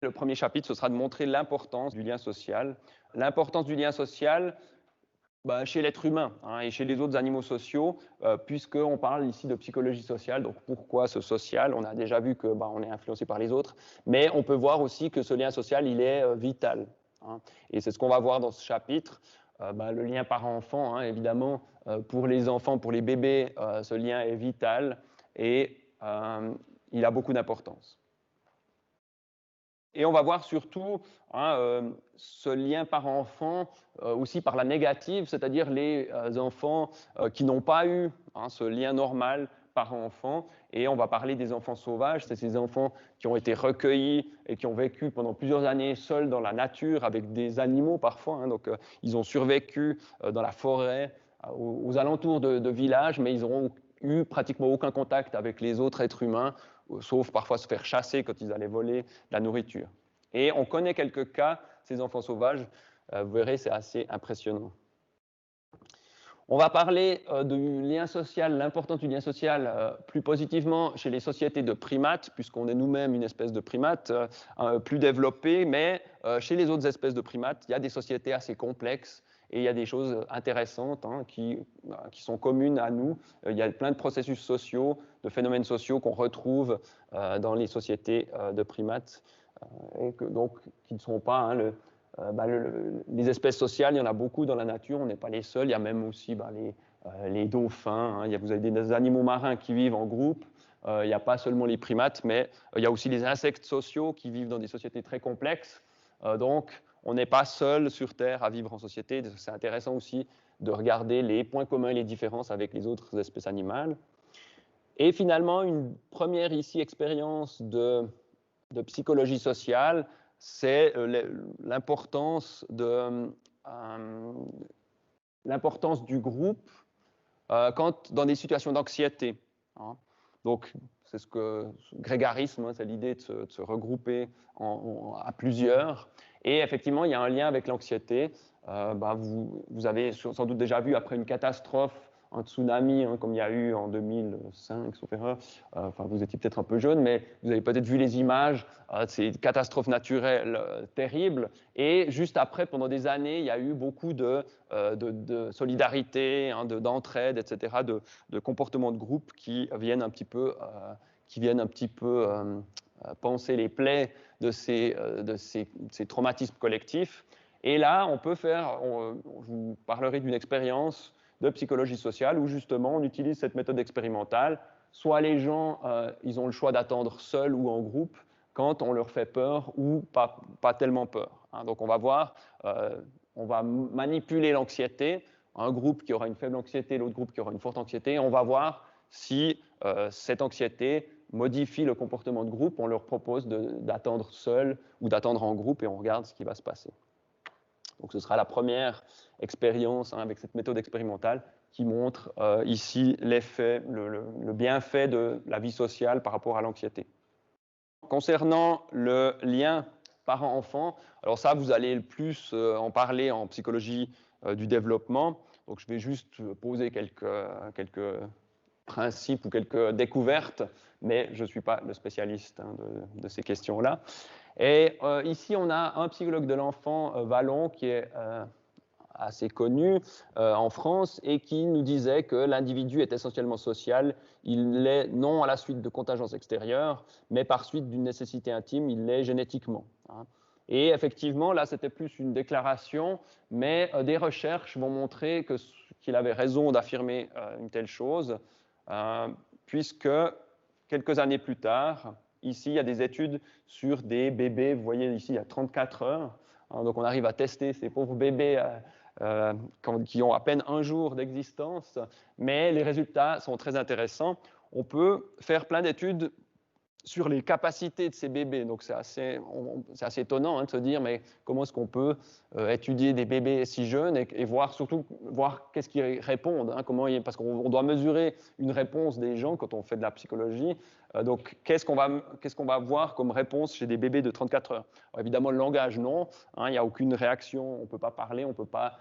Le premier chapitre, ce sera de montrer l'importance du lien social. L'importance du lien social chez l'être humain et chez les autres animaux sociaux, puisqu'on parle ici de psychologie sociale. Donc pourquoi ce social? On a déjà vu qu'on est influencé par les autres, mais on peut voir aussi que ce lien social, il est vital. Et c'est ce qu'on va voir dans ce chapitre. Le lien parent-enfant, évidemment, pour les enfants, pour les bébés, ce lien est vital et il a beaucoup d'importance. Et on va voir surtout ce lien parent-enfant aussi par la négative, c'est-à-dire les enfants qui n'ont pas eu ce lien normal parent-enfant. Et on va parler des enfants sauvages, c'est ces enfants qui ont été recueillis et qui ont vécu pendant plusieurs années seuls dans la nature avec des animaux parfois. Donc ils ont survécu dans la forêt, aux alentours de villages, mais ils n'auront eu pratiquement aucun contact avec les autres êtres humains, sauf parfois se faire chasser quand ils allaient voler la nourriture. Et on connaît quelques cas, ces enfants sauvages, vous verrez, c'est assez impressionnant. On va parler du lien social, l'importance du lien social plus positivement chez les sociétés de primates, puisqu'on est nous-mêmes une espèce de primate plus développée, mais chez les autres espèces de primates, il y a des sociétés assez complexes et il y a des choses intéressantes qui sont communes à nous. Il y a plein de processus sociaux, de phénomènes sociaux qu'on retrouve dans les sociétés de primates, et qui ne sont pas les espèces sociales. Il y en a beaucoup dans la nature, on n'est pas les seuls. Il y a même aussi les dauphins, vous avez des animaux marins qui vivent en groupe. Il n'y a pas seulement les primates, mais il y a aussi les insectes sociaux qui vivent dans des sociétés très complexes. Donc, on n'est pas seul sur Terre à vivre en société. C'est intéressant aussi de regarder les points communs et les différences avec les autres espèces animales. Et finalement, une première ici expérience de psychologie sociale, c'est l'importance du groupe dans des situations d'anxiété. Donc, c'est ce que grégarisme, c'est l'idée de se regrouper à plusieurs. Et effectivement, il y a un lien avec l'anxiété. Vous avez sans doute déjà vu, après une catastrophe, un tsunami, comme il y a eu en 2005, sauf erreur. Vous étiez peut-être un peu jeune, mais vous avez peut-être vu les images de ces catastrophes naturelles terribles. Et juste après, pendant des années, il y a eu beaucoup de solidarité, d'entraide, etc., de comportements de groupe qui viennent un petit peu panser les plaies de ces traumatismes collectifs. Et là, je vous parlerai d'une expérience de psychologie sociale où justement on utilise cette méthode expérimentale. Soit les gens, ils ont le choix d'attendre seuls ou en groupe quand on leur fait peur ou pas tellement peur. Donc on va voir, on va manipuler l'anxiété, un groupe qui aura une faible anxiété, l'autre groupe qui aura une forte anxiété, et on va voir si cette anxiété modifie le comportement de groupe. On leur propose d'attendre seul ou d'attendre en groupe et on regarde ce qui va se passer. Donc ce sera la première expérience avec cette méthode expérimentale qui montre ici l'effet, le bienfait de la vie sociale par rapport à l'anxiété. Concernant le lien parent-enfant, alors ça, vous allez le plus en parler en psychologie du développement. Donc je vais juste poser quelques principes ou quelques découvertes, mais je ne suis pas le spécialiste de ces questions-là. Et ici, on a un psychologue de l'enfant, Vallon, qui est assez connu en France et qui nous disait que l'individu est essentiellement social. Il l'est non à la suite de contingences extérieures, mais par suite d'une nécessité intime, il l'est génétiquement. Et effectivement, là, c'était plus une déclaration, mais des recherches vont montrer qu'il avait raison d'affirmer une telle chose, puisque quelques années plus tard, ici, il y a des études sur des bébés, vous voyez ici, il y a 34 heures, donc on arrive à tester ces pauvres bébés qui ont à peine un jour d'existence, mais les résultats sont très intéressants. On peut faire plein d'études sur les capacités de ces bébés. Donc c'est assez étonnant de se dire, mais comment est-ce qu'on peut étudier des bébés si jeunes et surtout voir qu'est-ce qu'ils répondent, parce qu'on doit mesurer une réponse des gens quand on fait de la psychologie. Donc qu'est-ce qu'on va voir comme réponse chez des bébés de 34 heures? Alors, évidemment, le langage, non. Il n'y a aucune réaction, on ne peut pas parler, on ne peut pas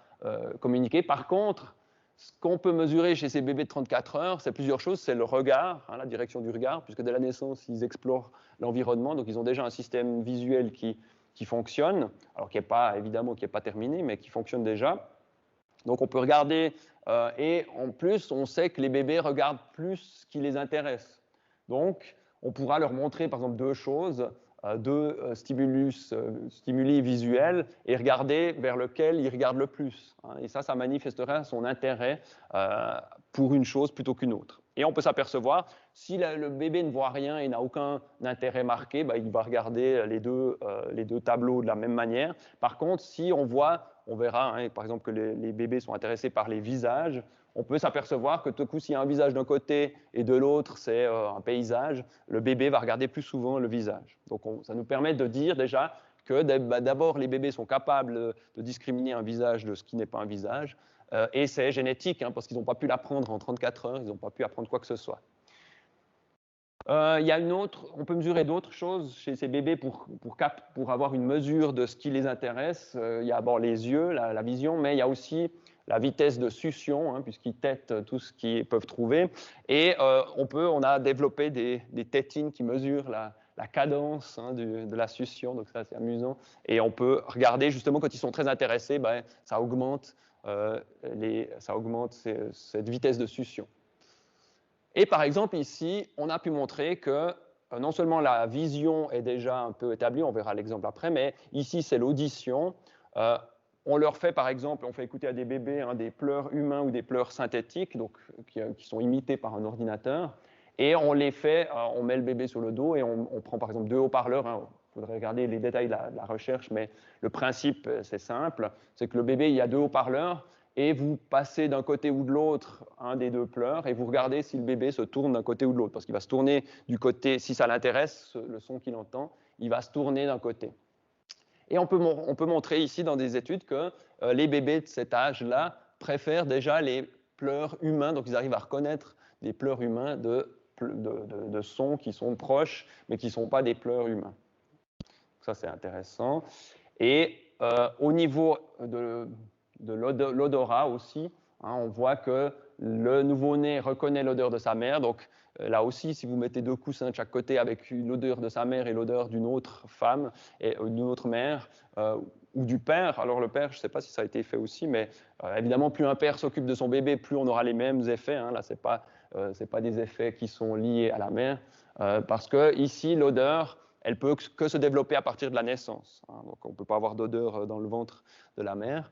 communiquer. Par contre, Ce qu'on peut mesurer chez ces bébés de 34 heures, c'est plusieurs choses. C'est le regard, la direction du regard, puisque dès la naissance, ils explorent l'environnement. Donc, ils ont déjà un système visuel qui fonctionne, alors qui n'est pas, évidemment, qui n'est pas terminé, mais qui fonctionne déjà. Donc, on peut regarder, et en plus, on sait que les bébés regardent plus ce qui les intéresse. Donc, on pourra leur montrer, par exemple, deux choses, deux stimuli visuels, et regarder vers lequel ils regardent le plus. Et ça manifesterait son intérêt pour une chose plutôt qu'une autre. Et on peut s'apercevoir, si le bébé ne voit rien et n'a aucun intérêt marqué, il va regarder les deux tableaux de la même manière. Par contre, si on voit, on verra, par exemple, que les bébés sont intéressés par les visages, on peut s'apercevoir que tout coup, s'il y a un visage d'un côté et de l'autre, c'est un paysage, le bébé va regarder plus souvent le visage. Donc, ça nous permet de dire déjà que d'abord, les bébés sont capables de discriminer un visage de ce qui n'est pas un visage, et c'est génétique, parce qu'ils n'ont pas pu l'apprendre en 34 heures, ils n'ont pas pu apprendre quoi que ce soit. On peut mesurer d'autres choses chez ces bébés pour avoir une mesure de ce qui les intéresse. Il y a d'abord les yeux, la vision, mais il y a aussi la vitesse de succion, puisqu'ils têtent tout ce qu'ils peuvent trouver. Et on a développé des tétines qui mesurent la cadence de la succion, donc ça c'est amusant. Et on peut regarder justement quand ils sont très intéressés, ça augmente cette vitesse de succion. Et par exemple, ici, on a pu montrer que non seulement la vision est déjà un peu établie, on verra l'exemple après, mais ici, c'est l'audition. On leur fait, par exemple, on fait écouter à des bébés des pleurs humains ou des pleurs synthétiques, donc, qui sont imités par un ordinateur, et on les fait, on met le bébé sur le dos et on prend par exemple deux haut-parleurs. Il faudrait regarder les détails de la recherche, mais le principe, c'est simple, c'est que le bébé, il y a deux haut-parleurs, et vous passez d'un côté ou de l'autre un des deux pleurs et vous regardez si le bébé se tourne d'un côté ou de l'autre, parce qu'il va se tourner du côté, si ça l'intéresse, le son qu'il entend, il va se tourner d'un côté. Et on peut montrer ici dans des études que les bébés de cet âge-là préfèrent déjà les pleurs humains, donc ils arrivent à reconnaître des pleurs humains de sons qui sont proches, mais qui ne sont pas des pleurs humains. Ça, c'est intéressant. Et au niveau de l'odorat aussi, on voit que le nouveau-né reconnaît l'odeur de sa mère. Donc là aussi, si vous mettez deux coussins de chaque côté avec l'odeur de sa mère et l'odeur d'une autre femme et d'une autre mère ou du père, alors le père, je ne sais pas si ça a été fait aussi, mais évidemment, plus un père s'occupe de son bébé, plus on aura les mêmes effets. Là, ce n'est pas des effets qui sont liés à la mère, parce que ici, l'odeur, elle peut que se développer à partir de la naissance. Donc on ne peut pas avoir d'odeur dans le ventre de la mère.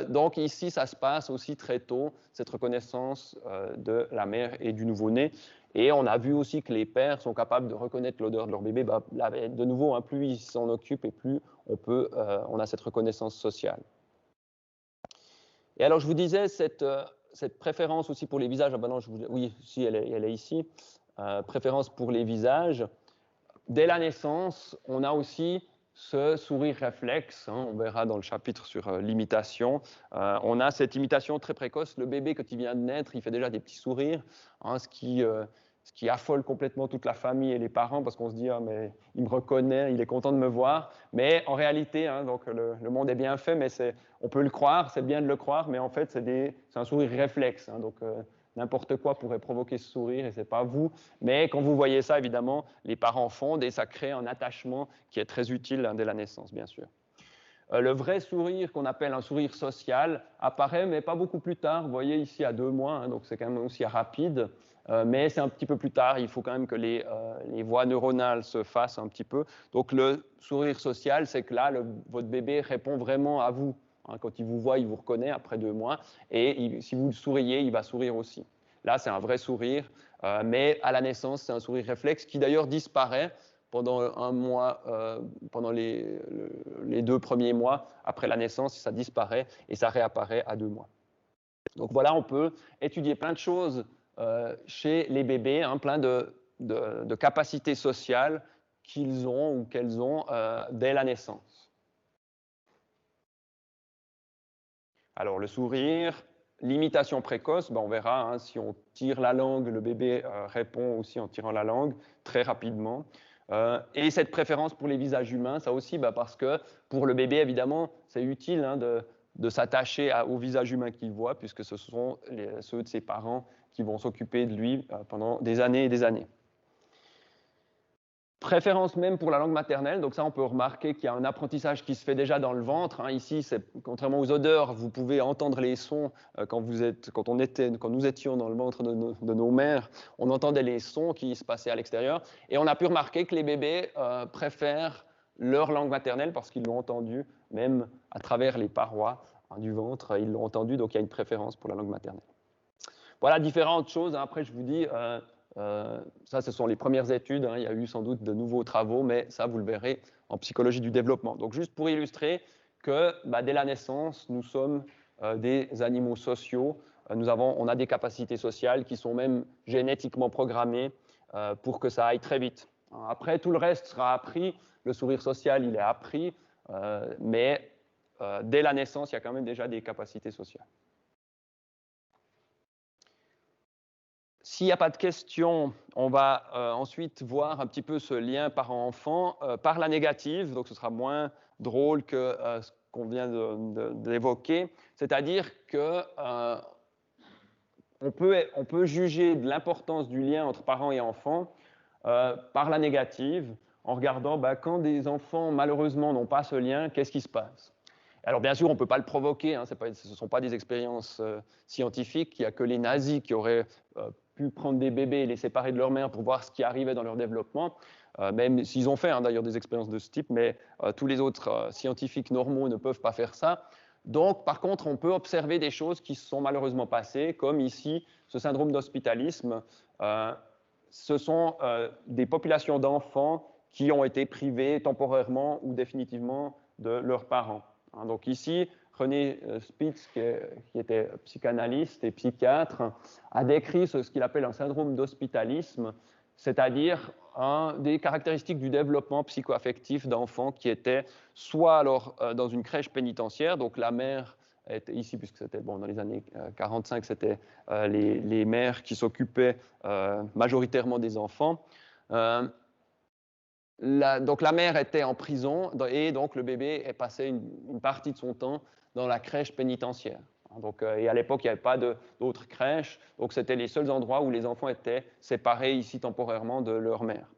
Donc ici, ça se passe aussi très tôt, cette reconnaissance de la mère et du nouveau-né. Et on a vu aussi que les pères sont capables de reconnaître l'odeur de leur bébé. De nouveau, plus ils s'en occupent et plus on a cette reconnaissance sociale. Et alors, je vous disais, cette préférence aussi pour les visages, oui, si, elle est ici, préférence pour les visages. Dès la naissance, on a aussi ce sourire réflexe, on verra dans le chapitre sur l'imitation. On a cette imitation très précoce. Le bébé, quand il vient de naître, il fait déjà des petits sourires, ce qui affole complètement toute la famille et les parents, parce qu'on se dit mais il me reconnaît, il est content de me voir. Mais en réalité, donc le monde est bien fait, mais on peut le croire, c'est bien de le croire, mais en fait, c'est un sourire réflexe. Donc n'importe quoi pourrait provoquer ce sourire et ce n'est pas vous. Mais quand vous voyez ça, évidemment, les parents fondent et ça crée un attachement qui est très utile dès la naissance, bien sûr. Le vrai sourire, qu'on appelle un sourire social, apparaît, mais pas beaucoup plus tard. Vous voyez ici à 2 mois, donc c'est quand même aussi rapide. Mais c'est un petit peu plus tard. Il faut quand même que les voies neuronales se fassent un petit peu. Donc le sourire social, c'est que là, votre bébé répond vraiment à vous. Quand il vous voit, il vous reconnaît après 2 mois. Et si vous souriez, il va sourire aussi. Là, c'est un vrai sourire. Mais à la naissance, c'est un sourire réflexe qui d'ailleurs disparaît pendant 1 mois, pendant les 2 premiers mois. Après la naissance, ça disparaît et ça réapparaît à 2 mois. Donc voilà, on peut étudier plein de choses chez les bébés, plein de capacités sociales qu'ils ont ou qu'elles ont dès la naissance. Alors, le sourire, l'imitation précoce, on verra, si on tire la langue, le bébé répond aussi en tirant la langue très rapidement. Et cette préférence pour les visages humains, ça aussi, parce que pour le bébé, évidemment, c'est utile de s'attacher au visage humain qu'il voit, puisque ce sont ceux de ses parents qui vont s'occuper de lui pendant des années et des années. Préférence même pour la langue maternelle, donc ça on peut remarquer qu'il y a un apprentissage qui se fait déjà dans le ventre. Ici, contrairement aux odeurs, vous pouvez entendre les sons quand nous étions dans le ventre de nos mères, on entendait les sons qui se passaient à l'extérieur. Et on a pu remarquer que les bébés préfèrent leur langue maternelle parce qu'ils l'ont entendue, même à travers les parois du ventre, ils l'ont entendue, donc il y a une préférence pour la langue maternelle. Voilà différentes choses. Après, je vous dis, ça, ce sont les premières études. Il y a eu sans doute de nouveaux travaux, mais ça, vous le verrez en psychologie du développement. Donc, juste pour illustrer que dès la naissance, nous sommes des animaux sociaux. On a des capacités sociales qui sont même génétiquement programmées pour que ça aille très vite. Après, tout le reste sera appris. Le sourire social, il est appris, mais dès la naissance, il y a quand même déjà des capacités sociales. S'il n'y a pas de questions, on va ensuite voir un petit peu ce lien parent-enfant par la négative, donc ce sera moins drôle que ce qu'on vient d'évoquer, c'est-à-dire que on peut juger de l'importance du lien entre parents et enfants par la négative, en regardant quand des enfants malheureusement n'ont pas ce lien, qu'est-ce qui se passe? Alors bien sûr, on ne peut pas le provoquer, ce ne sont pas des expériences scientifiques, il n'y a que les nazis qui auraient pu prendre des bébés et les séparer de leur mère pour voir ce qui arrivait dans leur développement, même s'ils ont fait d'ailleurs des expériences de ce type, mais tous les autres scientifiques normaux ne peuvent pas faire ça. Donc par contre, on peut observer des choses qui se sont malheureusement passées, comme ici, ce syndrome d'hospitalisme. Ce sont des populations d'enfants qui ont été privés temporairement ou définitivement de leurs parents. Donc ici, René Spitz, qui était psychanalyste et psychiatre, a décrit ce qu'il appelle un syndrome d'hospitalisme, c'est-à-dire des caractéristiques du développement psychoaffectif d'enfants qui étaient soit alors dans une crèche pénitentiaire, donc la mère était ici, puisque c'était dans les années 45, c'était les mères qui s'occupaient majoritairement des enfants. Donc la mère était en prison et donc le bébé est passé une partie de son temps dans la crèche pénitentiaire. Donc, et à l'époque, il n'y avait pas d'autres crèches, donc c'était les seuls endroits où les enfants étaient séparés ici temporairement de leur mère.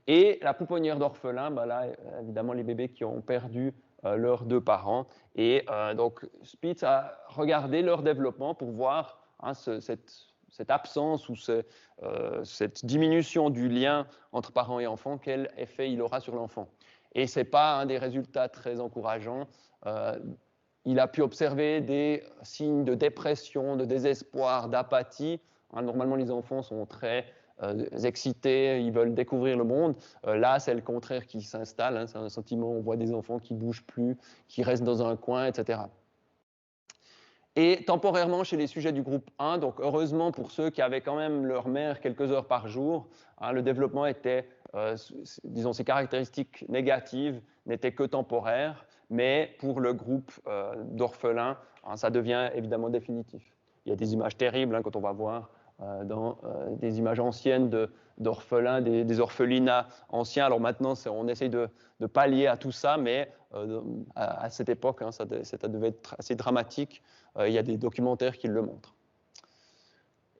Et la pouponnière d'orphelins, là, évidemment, les bébés qui ont perdu leurs deux parents. Et donc Spitz a regardé leur développement pour voir cette absence ou cette diminution du lien entre parents et enfants, quel effet il aura sur l'enfant. Et ce n'est pas un des résultats très encourageants. Il a pu observer des signes de dépression, de désespoir, d'apathie. Normalement, les enfants sont très excités, ils veulent découvrir le monde. Là, c'est le contraire qui s'installe. C'est un sentiment, on voit des enfants qui ne bougent plus, qui restent dans un coin, etc. Et temporairement, chez les sujets du groupe 1, donc heureusement pour ceux qui avaient quand même leur mère quelques heures par jour, le développement était, disons, ses caractéristiques négatives n'étaient que temporaires, mais pour le groupe d'orphelins, ça devient évidemment définitif. Il y a des images terribles quand on va voir dans des images anciennes d'orphelins, des orphelinats anciens. Alors maintenant, on essaye de pallier à tout ça, mais à cette époque, ça devait être assez dramatique. Il y a des documentaires qui le montrent.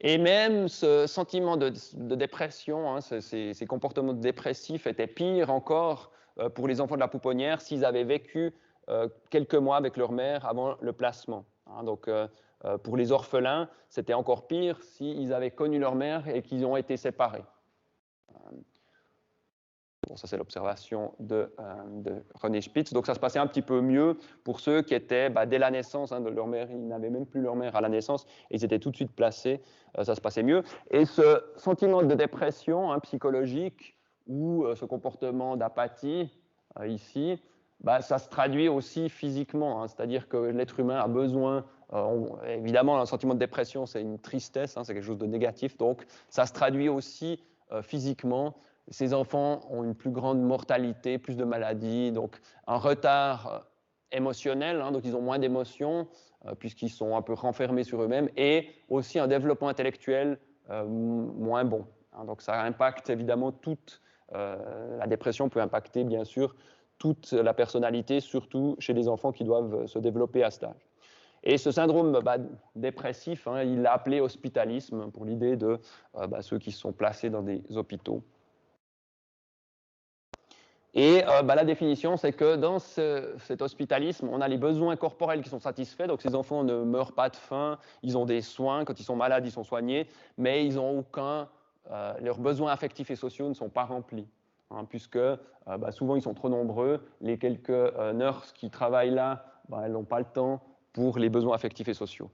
Et même ce sentiment de dépression, ces comportements dépressifs étaient pires encore pour les enfants de la pouponnière s'ils avaient vécu quelques mois avec leur mère avant le placement. Donc, pour les orphelins, c'était encore pire s'ils avaient connu leur mère et qu'ils ont été séparés. Bon, ça, c'est l'observation de René Spitz. Donc, ça se passait un petit peu mieux pour ceux qui étaient, dès la naissance de leur mère, ils n'avaient même plus leur mère à la naissance, et ils étaient tout de suite placés, ça se passait mieux. Et ce sentiment de dépression psychologique ou ce comportement d'apathie, ici, ça se traduit aussi physiquement, c'est-à-dire que l'être humain a besoin, évidemment, un sentiment de dépression, c'est une tristesse, c'est quelque chose de négatif, donc ça se traduit aussi physiquement. Ces enfants ont une plus grande mortalité, plus de maladies, donc un retard émotionnel, donc ils ont moins d'émotions puisqu'ils sont un peu renfermés sur eux-mêmes, et aussi un développement intellectuel moins bon. Donc ça impacte évidemment toute la dépression peut impacter bien sûr toute la personnalité, surtout chez les enfants qui doivent se développer à cet âge. Et ce syndrome dépressif, hein, il l'a appelé hospitalisme pour l'idée de ceux qui sont placés dans des hôpitaux. Et la définition, c'est que dans cet hospitalisme, on a les besoins corporels qui sont satisfaits. Donc, ces enfants ne meurent pas de faim, ils ont des soins. Quand ils sont malades, ils sont soignés, mais ils n'ont aucun. Leurs besoins affectifs et sociaux ne sont pas remplis, hein, puisque souvent ils sont trop nombreux. Les quelques nurses qui travaillent là, elles n'ont pas le temps pour les besoins affectifs et sociaux.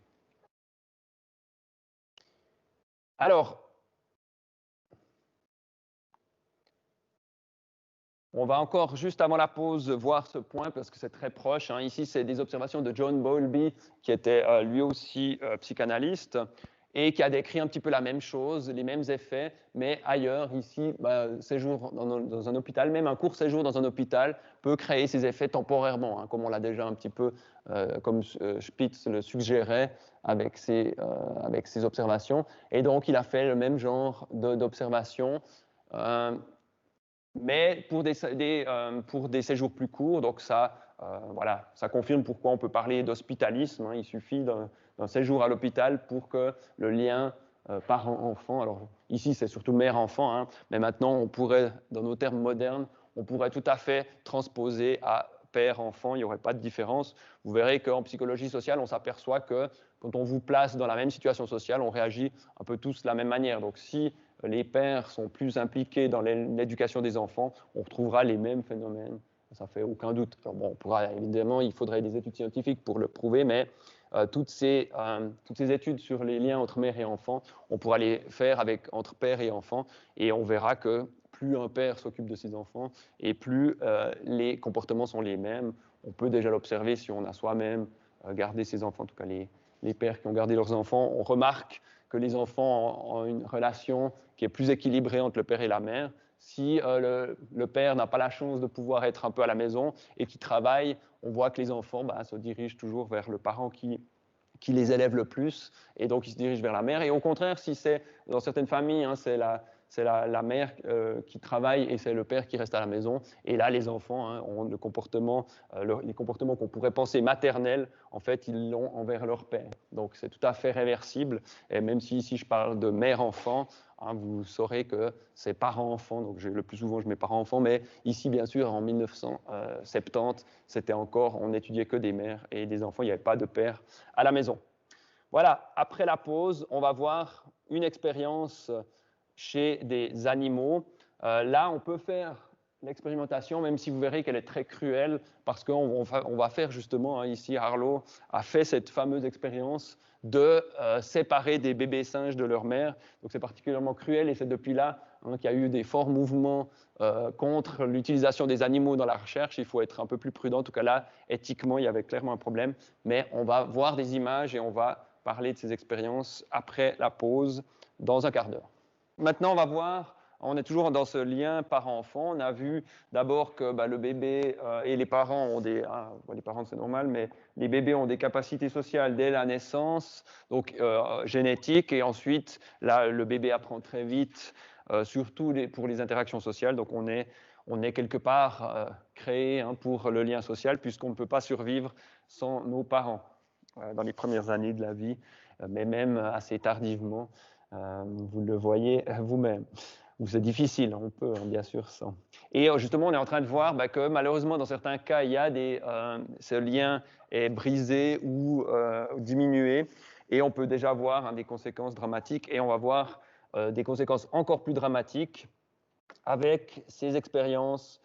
Alors, on va encore, juste avant la pause, voir ce point parce que c'est très proche, hein. Ici, c'est des observations de John Bowlby, qui était lui aussi psychanalyste, et qui a décrit un petit peu la même chose, les mêmes effets, mais ailleurs. Ici, séjour dans un hôpital, même un court séjour dans un hôpital peut créer ces effets temporairement, hein, comme on l'a déjà un petit peu, comme Spitz le suggérait avec ses observations. Et donc, il a fait le même genre d'observations. Mais pour des séjours plus courts, donc ça confirme pourquoi on peut parler d'hospitalisme, hein. Il suffit d'un séjour à l'hôpital pour que le lien parent-enfant, alors ici c'est surtout mère-enfant, hein, mais maintenant on pourrait, dans nos termes modernes, on pourrait tout à fait transposer à père-enfant, il n'y aurait pas de différence. Vous verrez qu'en psychologie sociale, on s'aperçoit que quand on vous place dans la même situation sociale, on réagit un peu tous de la même manière. Donc si les pères sont plus impliqués dans l'éducation des enfants, on retrouvera les mêmes phénomènes. Ça ne fait aucun doute. Alors bon, évidemment, il faudrait des études scientifiques pour le prouver, mais toutes ces études sur les liens entre mère et enfant, on pourra les faire entre père et enfant, et on verra que plus un père s'occupe de ses enfants, et plus les comportements sont les mêmes. On peut déjà l'observer si on a soi-même gardé ses enfants, en tout cas les pères qui ont gardé leurs enfants. On remarque que les enfants ont une relation qui est plus équilibrée entre le père et la mère. Si le père n'a pas la chance de pouvoir être un peu à la maison et qui travaille, on voit que les enfants se dirigent toujours vers le parent qui les élève le plus, et donc ils se dirigent vers la mère. Et au contraire, si c'est dans certaines familles, hein, c'est la mère qui travaille et c'est le père qui reste à la maison. Et là, les enfants, hein, ont les comportements qu'on pourrait penser maternels, en fait, ils l'ont envers leur père. Donc, c'est tout à fait réversible. Et même si ici, je parle de mère-enfant, hein, vous saurez que c'est parent-enfant. Donc, le plus souvent, je mets parent-enfant. Mais ici, bien sûr, en 1970, c'était encore, on n'étudiait que des mères et des enfants. Il n'y avait pas de père à la maison. Voilà, après la pause, on va voir une expérience chez des animaux. Là, on peut faire l'expérimentation, même si vous verrez qu'elle est très cruelle, parce qu'on va faire justement, hein, ici, Harlow a fait cette fameuse expérience de séparer des bébés singes de leur mère. Donc c'est particulièrement cruel, et c'est depuis là, hein, qu'il y a eu des forts mouvements contre l'utilisation des animaux dans la recherche. Il faut être un peu plus prudent. En tout cas là, éthiquement, il y avait clairement un problème. Mais on va voir des images et on va parler de ces expériences après la pause, dans un quart d'heure. Maintenant, on va voir, on est toujours dans ce lien parent-enfant. On a vu d'abord que le bébé et les parents ont les parents c'est normal, mais les bébés ont des capacités sociales dès la naissance, donc génétiques, et ensuite là, le bébé apprend très vite, surtout pour les interactions sociales. Donc on est quelque part créé, hein, pour le lien social, puisqu'on ne peut pas survivre sans nos parents dans les premières années de la vie, mais même assez tardivement. Vous le voyez vous-même. C'est difficile, on peut, hein, bien sûr, sans. Et justement, on est en train de voir que malheureusement, dans certains cas, il y a ce lien est brisé ou diminué, et on peut déjà voir, hein, des conséquences dramatiques, et on va voir des conséquences encore plus dramatiques avec ces expériences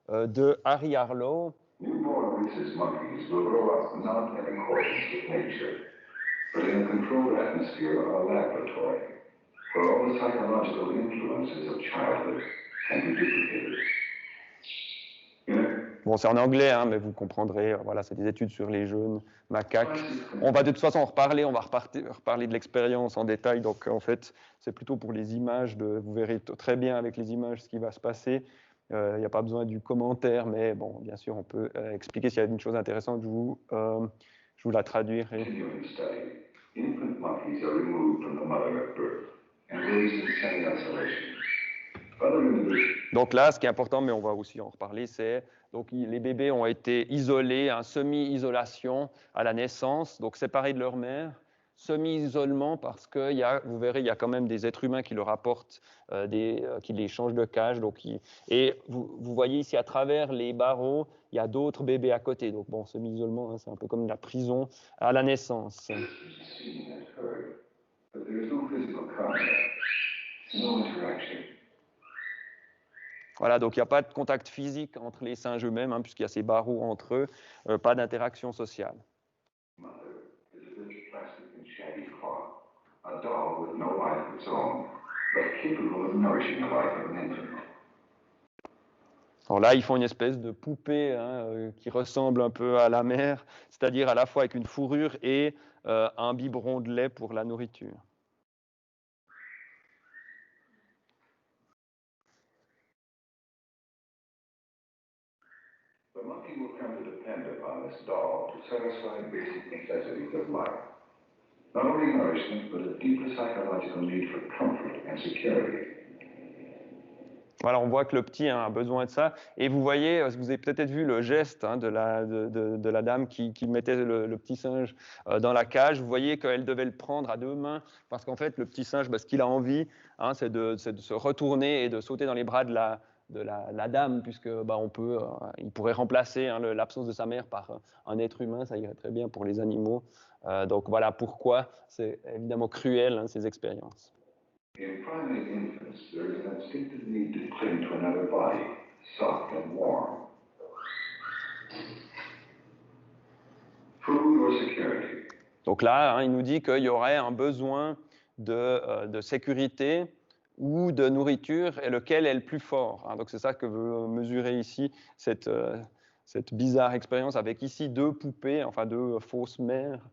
de Harry Harlow. Newborn rhesus monkeys will grow up not in accordance with nature, but in a controlled atmosphere of a laboratory, where all the psychological influences of childhood can be duplicated. Bon, c'est en anglais, hein, mais vous comprendrez. Voilà, c'est des études sur les jeunes macaques. On va de toute façon en reparler. On va reparler de l'expérience en détail. Donc, en fait, c'est plutôt pour les images. Vous verrez très bien avec les images ce qui va se passer. Il n'y a pas besoin du commentaire, mais bon, bien sûr, on peut expliquer s'il y a une chose intéressante. Je vous la traduirai. Donc là, ce qui est important, mais on va aussi en reparler, c'est Donc les bébés ont été isolés, un semi-isolation à la naissance, donc séparés de leur mère. Semi-isolement parce que vous verrez, il y a quand même des êtres humains qui leur apportent, qui les changent de cage. Et vous voyez ici à travers les barreaux, il y a d'autres bébés à côté. Donc bon, semi-isolement, hein, c'est un peu comme la prison à la naissance. Voilà, donc il n'y a pas de contact physique entre les singes eux-mêmes, hein, puisqu'il y a ces barreaux entre eux, pas d'interaction sociale. Alors là, ils font une espèce de poupée hein, qui ressemble un peu à la mère, c'est-à-dire à la fois avec une fourrure et un biberon de lait pour la nourriture. The monkey will come to depend upon this doll to satisfy basic necessities of life. Not only nourishment, but a deeper psychological need for comfort and security. Voilà, on voit que le petit a besoin de ça. Et vous voyez, vous avez peut-être vu le geste hein, de la dame qui mettait le petit singe dans la cage. Vous voyez qu'elle devait le prendre à deux mains parce qu'en fait, le petit singe, ce qu'il a envie, hein, c'est de se retourner et de sauter dans les bras de la dame, puisque il pourrait remplacer hein, l'absence de sa mère par un être humain. Ça irait très bien pour les animaux. Donc voilà pourquoi c'est évidemment cruel, hein, ces expériences. In primate infants, there is an instinctive need to cling to another body, soft and warm. Food or security. Donc là, hein, il nous dit qu'il y aurait un besoin de sécurité ou de nourriture, et lequel est le plus fort. Hein. Donc c'est ça que veut mesurer ici cette bizarre expérience avec ici deux poupées, enfin deux fausses mères,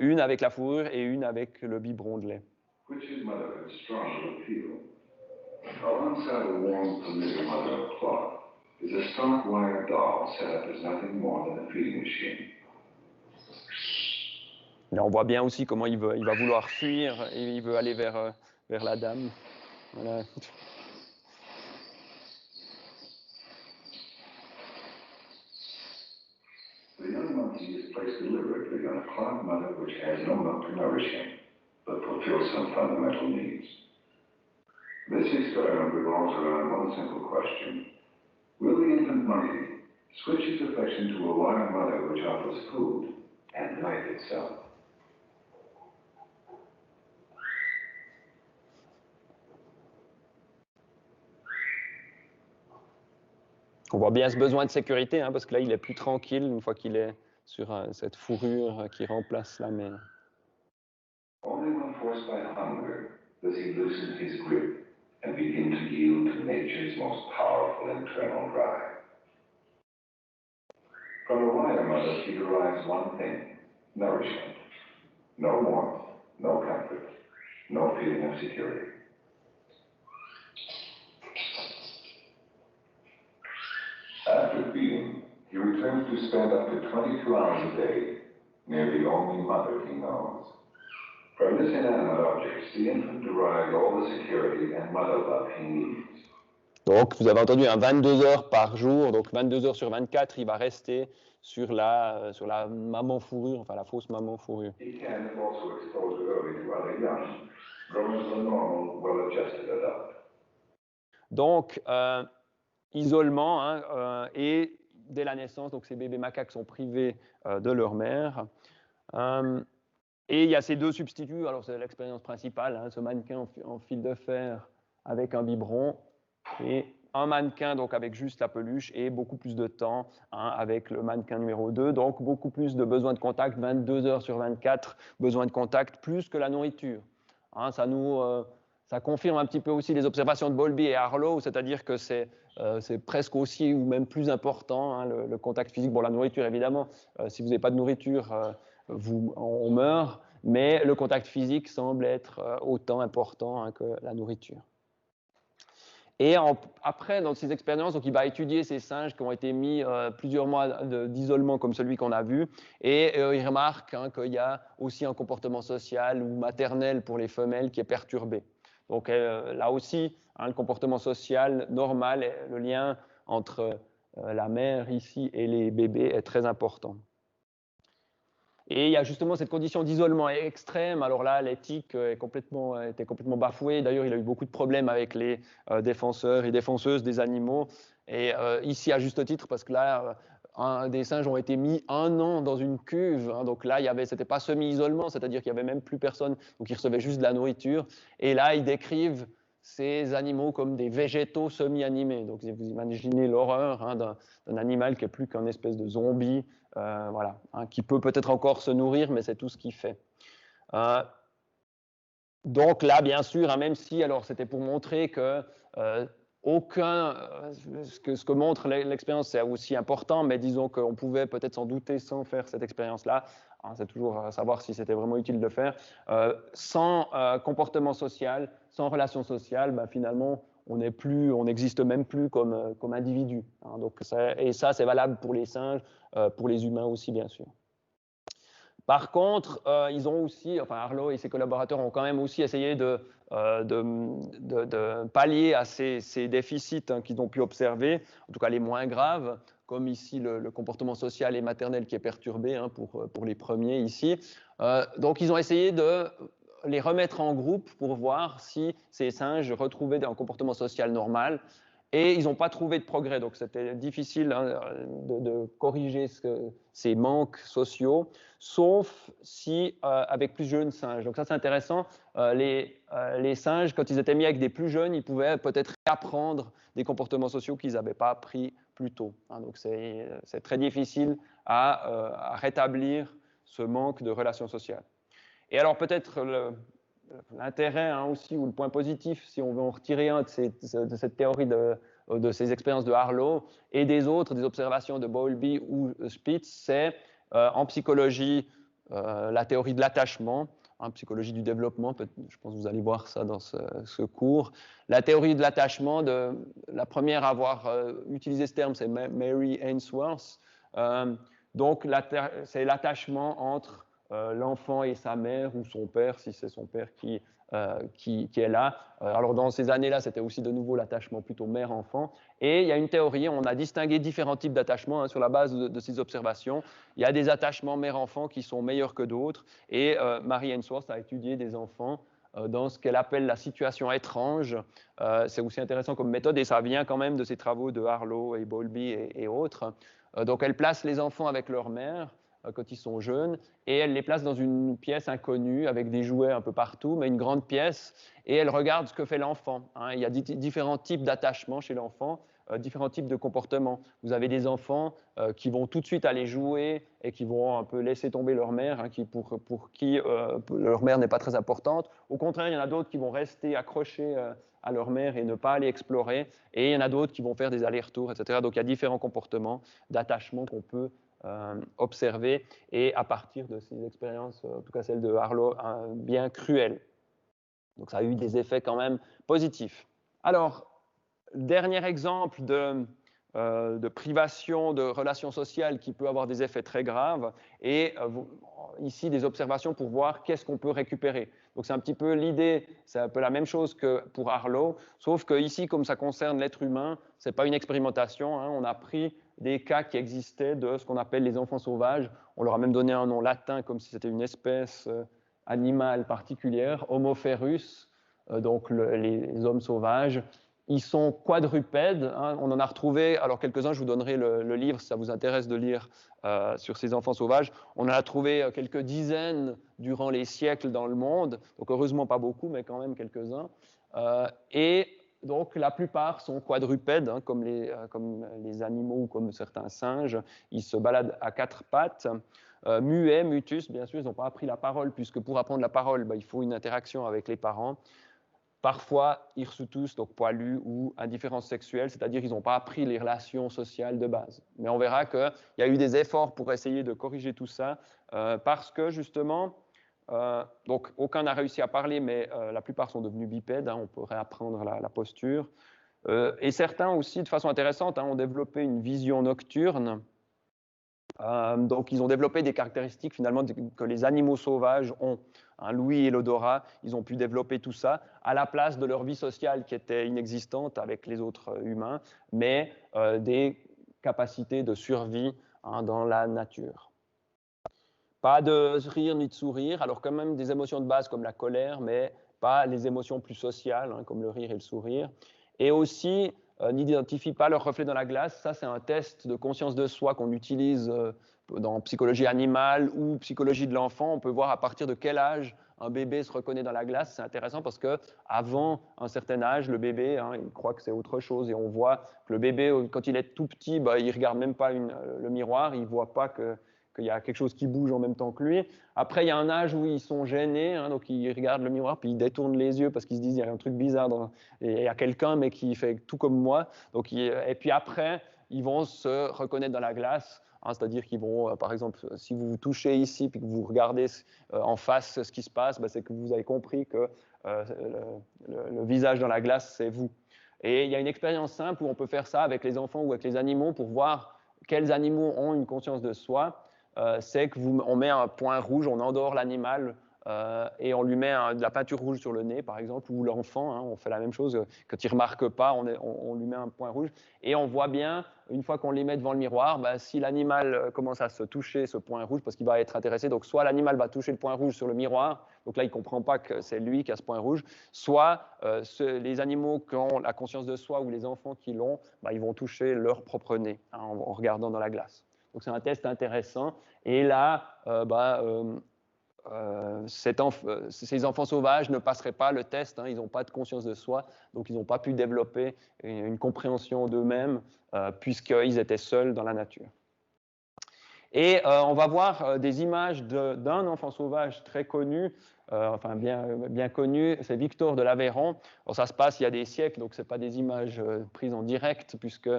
une avec la fourrure et une avec le biberon de lait. Which mother is stronger appeal? Alongside a warm, familiar mother of cloth is a stark wire doll set up as nothing more than a feeding machine. Là, on voit bien aussi comment il va vouloir fuir et il veut aller vers la dame. Voilà. The young monkey is placed deliberately on a cloth mother which has no milk to nourish him, but fulfills some fundamental needs. This experiment revolves around one simple question. Will the infant monkey switch its affection to a wire mother which offers food and life itself? On voit bien ce besoin de sécurité, hein, parce que là, il est plus tranquille une fois qu'il est sur cette fourrure qui remplace la mère. Only when forced by hunger does he loosen his grip and begin to yield to nature's most powerful internal drive. From a wire mother, he derives one thing: nourishment. No warmth, no comfort, no feeling of security. After feeding, he returns to spend up to 22 hours a day near the only mother he knows. From this inanimate object, the infant derives all the security and mother love he needs. Donc, vous avez entendu, 22 heures par jour, donc 22 heures sur 24, il va rester sur la maman fourrure, enfin la fausse maman fourrure. He can also expose early to other young, growing to a normal, well-adjusted adult. Donc, isolement, hein, et dès la naissance, donc ces bébés macaques sont privés de leur mère. Et il y a ces deux substituts, alors c'est l'expérience principale, hein, ce mannequin en fil de fer avec un biberon, et un mannequin donc avec juste la peluche, et beaucoup plus de temps hein, avec le mannequin numéro 2, donc beaucoup plus de besoin de contact, 22 heures sur 24, besoin de contact, plus que la nourriture. Hein, ça confirme un petit peu aussi les observations de Bowlby et Harlow, c'est-à-dire que c'est presque aussi ou même plus important hein, le contact physique. Bon, la nourriture évidemment, si vous n'avez pas de nourriture, on meurt, mais le contact physique semble être autant important hein, que la nourriture. Et après, dans ces expériences, donc, il va étudier ces singes qui ont été mis plusieurs mois d'isolement comme celui qu'on a vu, et il remarque hein, qu'il y a aussi un comportement social ou maternel pour les femelles qui est perturbé. Donc là aussi, hein, le comportement social normal, le lien entre la mère ici et les bébés est très important. Et il y a justement cette condition d'isolement extrême. Alors là, l'éthique était complètement bafouée. D'ailleurs, il a eu beaucoup de problèmes avec les défenseurs et défenseuses des animaux. Et ici, à juste titre, parce que là, des singes ont été mis 1 an dans une cuve. Hein, donc là, c'était pas semi-isolement, c'est-à-dire qu'il n'y avait même plus personne. Donc ils recevaient juste de la nourriture. Et là, ils décrivent ces animaux comme des végétaux semi-animés. Donc vous imaginez l'horreur hein, d'un animal qui est plus qu'un espèce de zombie, voilà, hein, qui peut peut-être encore se nourrir, mais c'est tout ce qu'il fait. Donc là, bien sûr, hein, même si, alors c'était pour montrer que ce que montre l'expérience, c'est aussi important, mais disons qu'on pouvait peut-être s'en douter sans faire cette expérience-là. Hein, c'est toujours à savoir si c'était vraiment utile de le faire. Sans comportement social, sans relation sociale, ben, finalement, on n'existe même plus comme individu. Hein, donc et ça, c'est valable pour les singes, pour les humains aussi, bien sûr. Par contre, ils ont aussi, enfin Harlow et ses collaborateurs ont quand même aussi essayé de pallier à ces déficits hein, qu'ils ont pu observer, en tout cas les moins graves, comme ici le comportement social et maternel qui est perturbé hein, pour les premiers ici. Donc ils ont essayé de les remettre en groupe pour voir si ces singes retrouvaient un comportement social normal. Et ils n'ont pas trouvé de progrès, donc c'était difficile hein, de corriger ces manques sociaux, sauf si avec plus jeunes singes. Donc ça c'est intéressant, les singes, quand ils étaient mis avec des plus jeunes, ils pouvaient peut-être apprendre des comportements sociaux qu'ils n'avaient pas appris plus tôt. Hein, donc c'est très difficile à rétablir ce manque de relations sociales. Et alors peut-être l'intérêt hein, aussi, ou le point positif, si on veut en retirer un de cette théorie de ces expériences de Harlow et des autres, des observations de Bowlby ou Spitz, c'est en psychologie la théorie de l'attachement, en psychologie du développement, je pense que vous allez voir ça dans ce cours. La théorie de l'attachement, la première à avoir utilisé ce terme, c'est Mary Ainsworth. Donc c'est l'attachement entre l'enfant et sa mère ou son père, si c'est son père qui est là. Alors dans ces années-là, c'était aussi de nouveau l'attachement plutôt mère-enfant. Et il y a une théorie, on a distingué différents types d'attachements hein, sur la base de ces observations. Il y a des attachements mère-enfant qui sont meilleurs que d'autres. Et Mary Ainsworth a étudié des enfants dans ce qu'elle appelle la situation étrange. C'est aussi intéressant comme méthode et ça vient quand même de ces travaux de Harlow et Bowlby et autres. Donc elle place les enfants avec leur mère quand ils sont jeunes, et elle les place dans une pièce inconnue avec des jouets un peu partout, mais une grande pièce, et elle regarde ce que fait l'enfant. Hein. Il y a différents types d'attachements chez l'enfant, différents types de comportements. Vous avez des enfants qui vont tout de suite aller jouer et qui vont un peu laisser tomber leur mère, hein, pour qui leur mère n'est pas très importante. Au contraire, il y en a d'autres qui vont rester accrochés à leur mère et ne pas aller explorer, et il y en a d'autres qui vont faire des allers-retours, etc. Donc il y a différents comportements d'attachement qu'on peut observer, et à partir de ces expériences, en tout cas celle de Harlow, bien cruelles. Donc ça a eu des effets quand même positifs. Alors, dernier exemple de privation de relations sociales qui peut avoir des effets très graves, et ici des observations pour voir qu'est-ce qu'on peut récupérer. Donc c'est un petit peu l'idée, c'est un peu la même chose que pour Harlow, sauf que ici, comme ça concerne l'être humain, c'est pas une expérimentation, hein, on a pris des cas qui existaient de ce qu'on appelle les enfants sauvages. On leur a même donné un nom latin comme si c'était une espèce animale particulière, Homo ferus, donc les hommes sauvages. Ils sont quadrupèdes, hein, on en a retrouvé, alors quelques-uns, je vous donnerai le livre si ça vous intéresse de lire sur ces enfants sauvages. On en a trouvé quelques dizaines durant les siècles dans le monde, donc heureusement pas beaucoup, mais quand même quelques-uns. Et donc la plupart sont quadrupèdes, hein, comme les animaux ou comme certains singes. Ils se baladent à 4 pattes. Muets, mutus, bien sûr, ils n'ont pas appris la parole, puisque pour apprendre la parole, il faut une interaction avec les parents. Parfois hirsutus, donc poilus, ou indifférence sexuelle, c'est-à-dire qu'ils n'ont pas appris les relations sociales de base. Mais on verra qu'il y a eu des efforts pour essayer de corriger tout ça, parce que justement, donc aucun n'a réussi à parler, mais la plupart sont devenus bipèdes, hein, on peut réapprendre la posture. Et certains aussi, de façon intéressante, hein, ont développé une vision nocturne. Donc ils ont développé des caractéristiques finalement que les animaux sauvages ont. Hein, l'ouïe et l'odorat, ils ont pu développer tout ça à la place de leur vie sociale qui était inexistante avec les autres humains, mais des capacité de survie dans la nature. Pas de rire ni de sourire, alors quand même des émotions de base comme la colère, mais pas les émotions plus sociales, comme le rire et le sourire. Et aussi, n'identifie pas leur reflet dans la glace. Ça, c'est un test de conscience de soi qu'on utilise dans psychologie animale ou psychologie de l'enfant. On peut voir à partir de quel âge un bébé se reconnaît dans la glace. C'est intéressant parce qu'avant un certain âge, le bébé, il croit que c'est autre chose. Et on voit que le bébé, quand il est tout petit, il ne regarde même pas le miroir, il ne voit pas qu'il y a quelque chose qui bouge en même temps que lui. Après, il y a un âge où ils sont gênés, donc ils regardent le miroir, puis ils détournent les yeux parce qu'ils se disent il y a un truc bizarre, il y a quelqu'un mais qui fait tout comme moi. Donc, et puis après, ils vont se reconnaître dans la glace, c'est-à-dire qu'ils vont, par exemple, si vous vous touchez ici puis que vous regardez en face ce qui se passe, c'est que vous avez compris que le visage dans la glace, c'est vous. Et il y a une expérience simple où on peut faire ça avec les enfants ou avec les animaux pour voir quels animaux ont une conscience de soi. C'est qu'on met un point rouge, on endort l'animal et on lui met de la peinture rouge sur le nez, par exemple, ou l'enfant, on fait la même chose. Quand il ne remarque pas, on lui met un point rouge. Et on voit bien, une fois qu'on les met devant le miroir, si l'animal commence à se toucher ce point rouge, parce qu'il va être intéressé, donc soit l'animal va toucher le point rouge sur le miroir, donc là il ne comprend pas que c'est lui qui a ce point rouge, soit les animaux qui ont la conscience de soi ou les enfants qui l'ont, ils vont toucher leur propre nez en regardant dans la glace. Donc c'est un test intéressant. Et là, ces enfants sauvages ne passeraient pas le test, ils n'ont pas de conscience de soi, donc ils n'ont pas pu développer une compréhension d'eux-mêmes puisqu'ils étaient seuls dans la nature. Et on va voir des images d'un enfant sauvage très connu, enfin bien connu, c'est Victor de l'Aveyron. Ça se passe il y a des siècles, donc ce n'est pas des images prises en direct puisque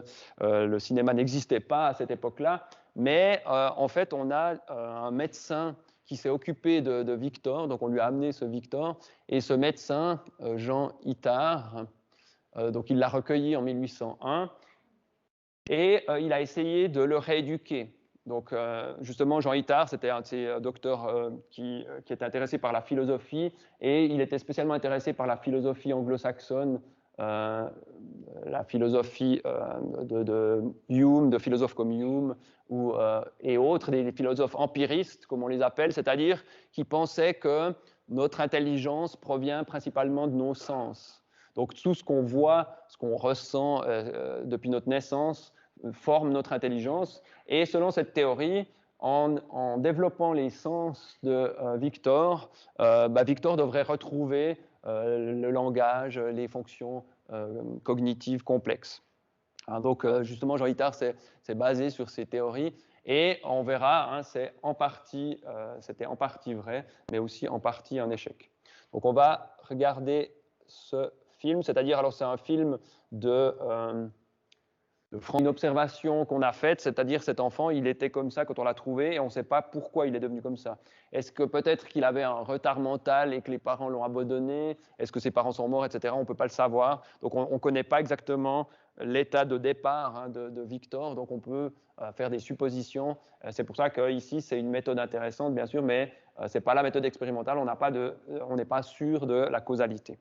le cinéma n'existait pas à cette époque-là, mais en fait on a un médecin qui s'est occupé de Victor, donc on lui a amené ce Victor, et ce médecin, Jean Itard, donc il l'a recueilli en 1801, et il a essayé de le rééduquer. Donc justement, Jean Itard, c'était un de ces docteurs qui était intéressé par la philosophie, et il était spécialement intéressé par la philosophie anglo-saxonne, la philosophie de Hume, de philosophes comme Hume et autres, des philosophes empiristes, comme on les appelle, c'est-à-dire qui pensaient que notre intelligence provient principalement de nos sens. Donc tout ce qu'on voit, ce qu'on ressent depuis notre naissance, forme notre intelligence. Et selon cette théorie, en développant les sens de Victor, Victor devrait retrouver le langage, les fonctions cognitives complexes. Donc justement, Jean Itard s'est basé sur ces théories et on verra, c'était en partie vrai, mais aussi en partie un échec. Donc on va regarder ce film, c'est-à-dire, alors c'est un film une observation qu'on a faite, c'est-à-dire cet enfant, il était comme ça quand on l'a trouvé et on ne sait pas pourquoi il est devenu comme ça. Est-ce que peut-être qu'il avait un retard mental et que les parents l'ont abandonné? Est-ce que ses parents sont morts, etc. On ne peut pas le savoir. Donc on ne connaît pas exactement l'état de départ de Victor, donc on peut faire des suppositions. C'est pour ça qu'ici, c'est une méthode intéressante, bien sûr, mais ce n'est pas la méthode expérimentale, on n'est pas sûr de la causalité.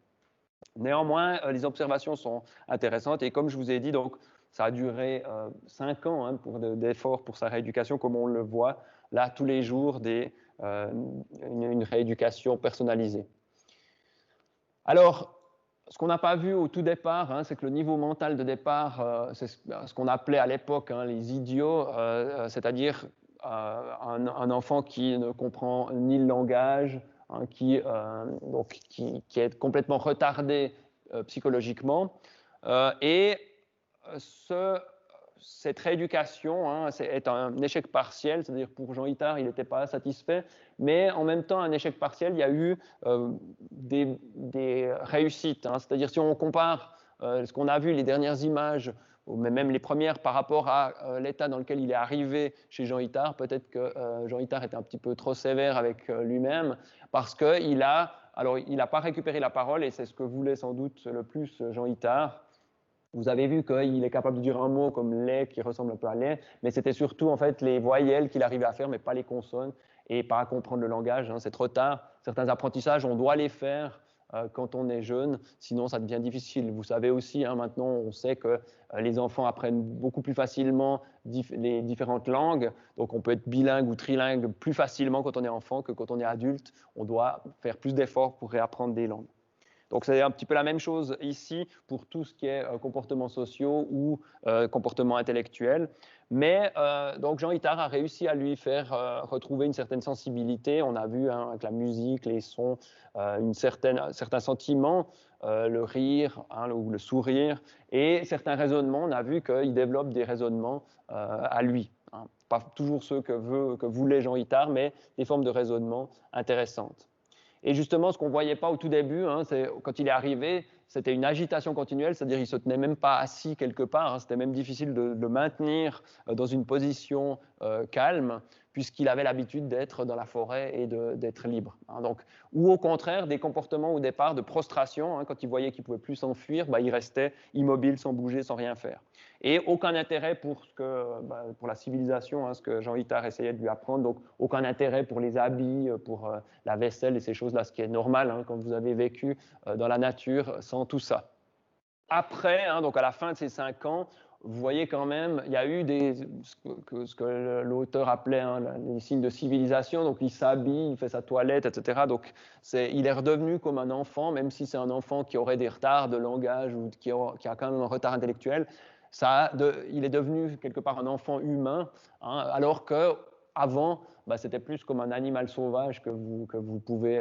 Néanmoins, les observations sont intéressantes et comme je vous ai dit, donc, ça a duré 5 ans d'efforts pour sa rééducation, comme on le voit là tous les jours, une rééducation personnalisée. Alors, ce qu'on n'a pas vu au tout départ, c'est que le niveau mental de départ, c'est ce qu'on appelait à l'époque les idiots, c'est-à-dire un enfant qui ne comprend ni le langage, qui est complètement retardé psychologiquement. Et cette rééducation est un échec partiel, c'est-à-dire pour Jean Itard, il n'était pas satisfait, mais en même temps, un échec partiel, il y a eu des réussites. C'est-à-dire si on compare ce qu'on a vu, les dernières images, mais même les premières par rapport à l'état dans lequel il est arrivé chez Jean Itard, peut-être que Jean Itard était un petit peu trop sévère avec lui-même, parce qu'il n'a pas récupéré la parole, et c'est ce que voulait sans doute le plus Jean Itard. Vous avez vu qu'il est capable de dire un mot comme lait qui ressemble un peu à lait, mais c'était surtout en fait les voyelles qu'il arrivait à faire, mais pas les consonnes, et pas à comprendre le langage. C'est trop tard. Certains apprentissages, on doit les faire quand on est jeune, sinon ça devient difficile. Vous savez aussi, hein, maintenant on sait que les enfants apprennent beaucoup plus facilement les différentes langues, donc on peut être bilingue ou trilingue plus facilement quand on est enfant que quand on est adulte. On doit faire plus d'efforts pour réapprendre des langues. Donc c'est un petit peu la même chose ici pour tout ce qui est comportements sociaux ou comportements intellectuels. Mais donc Jean Itard a réussi à lui faire retrouver une certaine sensibilité. On a vu hein, avec la musique, les sons, un certain sentiment, le rire hein, ou le sourire, et certains raisonnements. On a vu qu'il développe des raisonnements à lui. Hein. Pas toujours ceux que voulait Jean Itard, mais des formes de raisonnement intéressantes. Et justement, ce qu'on ne voyait pas au tout début, hein, quand il est arrivé, c'était une agitation continuelle, c'est-à-dire qu'il ne se tenait même pas assis quelque part, hein, c'était même difficile de le maintenir dans une position calme, puisqu'il avait l'habitude d'être dans la forêt et d'être libre. Hein, donc, ou au contraire, des comportements au départ de prostration, hein, quand il voyait qu'il ne pouvait plus s'enfuir, bah, il restait immobile, sans bouger, sans rien faire. Et aucun intérêt pour la civilisation, hein, ce que Jean Itard essayait de lui apprendre, donc aucun intérêt pour les habits, pour la vaisselle et ces choses-là, ce qui est normal hein, quand vous avez vécu dans la nature sans tout ça. Après, hein, donc à la fin de ces 5 ans, vous voyez quand même, il y a eu ce que l'auteur appelait hein, les signes de civilisation, donc il s'habille, il fait sa toilette, etc. Donc il est redevenu comme un enfant, même si c'est un enfant qui aurait des retards de langage ou qui a quand même un retard intellectuel. Il est devenu quelque part un enfant humain, hein, alors qu'avant, c'était plus comme un animal sauvage que vous pouvez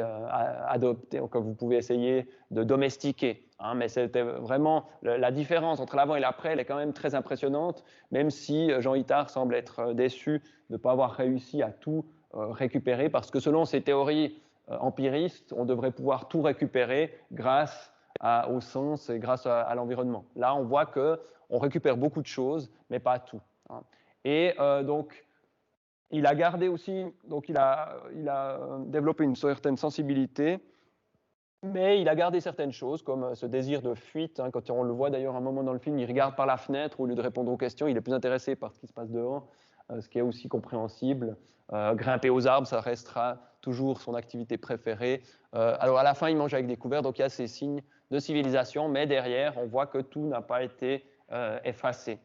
adopter, que vous pouvez essayer de domestiquer. Hein, mais c'était vraiment la différence entre l'avant et l'après, elle est quand même très impressionnante, même si Jean Itard semble être déçu de ne pas avoir réussi à tout récupérer, parce que selon ses théories empiristes, on devrait pouvoir tout récupérer grâce au sens et grâce à l'environnement. Là, on voit qu'on récupère beaucoup de choses, mais pas tout. Hein. Et donc, il a gardé aussi, donc il a développé une certaine sensibilité, mais il a gardé certaines choses, comme ce désir de fuite. Hein, quand on le voit d'ailleurs un moment dans le film, il regarde par la fenêtre au lieu de répondre aux questions, il est plus intéressé par ce qui se passe dehors, ce qui est aussi compréhensible. Grimper aux arbres, ça restera toujours son activité préférée. Alors à la fin, il mange avec des couverts, donc il y a ces signes de civilisation, mais derrière, on voit que tout n'a pas été effacé.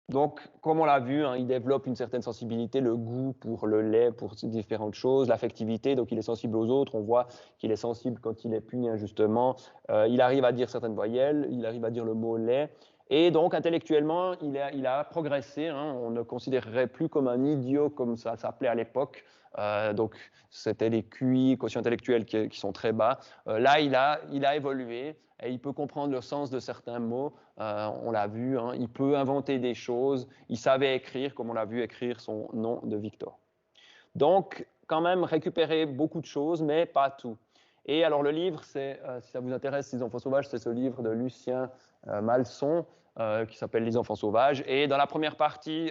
Donc, comme on l'a vu, hein, il développe une certaine sensibilité, le goût pour le lait, pour différentes choses, l'affectivité, donc il est sensible aux autres, on voit qu'il est sensible quand il est puni injustement, il arrive à dire certaines voyelles, il arrive à dire le mot lait, et donc intellectuellement, il a progressé, hein, on ne considérerait plus comme un idiot comme ça s'appelait à l'époque, donc c'était les QI, quotients intellectuels qui sont très bas. Là, il a évolué, et il peut comprendre le sens de certains mots, on l'a vu, hein, il peut inventer des choses, il savait écrire, comme on l'a vu écrire son nom de Victor. Donc, quand même, récupérer beaucoup de choses, mais pas tout. Et alors le livre, si ça vous intéresse, Les enfants sauvages, c'est ce livre de Lucien Malson, qui s'appelle Les enfants sauvages. Et dans la première partie,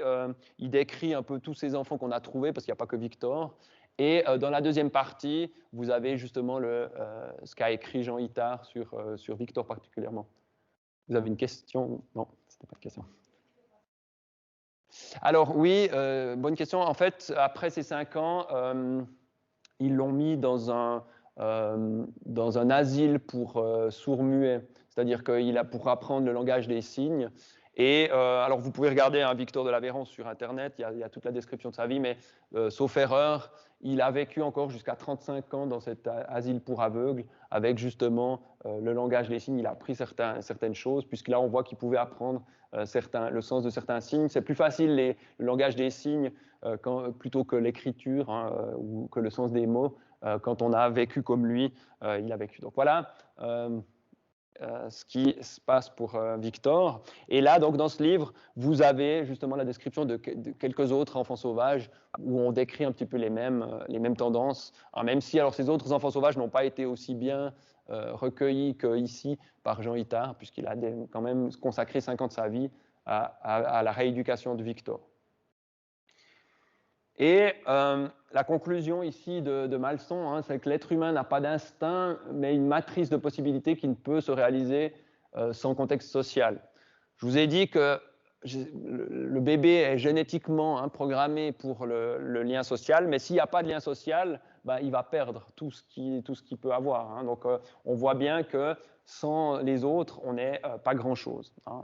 il décrit un peu tous ces enfants qu'on a trouvés, parce qu'il n'y a pas que Victor. Et dans la deuxième partie, vous avez justement ce qu'a écrit Jean Itard sur Victor particulièrement. Vous avez une question? Non, ce n'était pas une question. Alors oui, bonne question. En fait, après ces 5 ans, ils l'ont mis dans un asile pour sourds-muets, c'est-à-dire qu'il a pour apprendre le langage des signes. Et alors vous pouvez regarder Victor de l'Aveyron sur Internet, il y a toute la description de sa vie, mais sauf erreur, il a vécu encore jusqu'à 35 ans dans cet asile pour aveugles, avec justement le langage des signes. Il a appris certaines choses, puisque là on voit qu'il pouvait apprendre le sens de certains signes. C'est plus facile le langage des signes plutôt que l'écriture hein, ou que le sens des mots quand on a vécu comme lui, il a vécu. Donc voilà ce qui se passe pour Victor. Et là, donc, dans ce livre, vous avez justement la description de quelques autres enfants sauvages où on décrit un petit peu les mêmes tendances. Alors, même si alors, ces autres enfants sauvages n'ont pas été aussi bien recueillis qu'ici par Jean Itard, puisqu'il a quand même consacré 5 ans de sa vie à la rééducation de Victor. Et la conclusion ici de Malson, hein, c'est que l'être humain n'a pas d'instinct, mais une matrice de possibilités qui ne peut se réaliser sans contexte social. Je vous ai dit que le bébé est génétiquement programmé pour le lien social, mais s'il n'y a pas de lien social, ben, il va perdre tout ce qu'il peut avoir. Hein. Donc, on voit bien que sans les autres, on n'est pas grand-chose. Hein.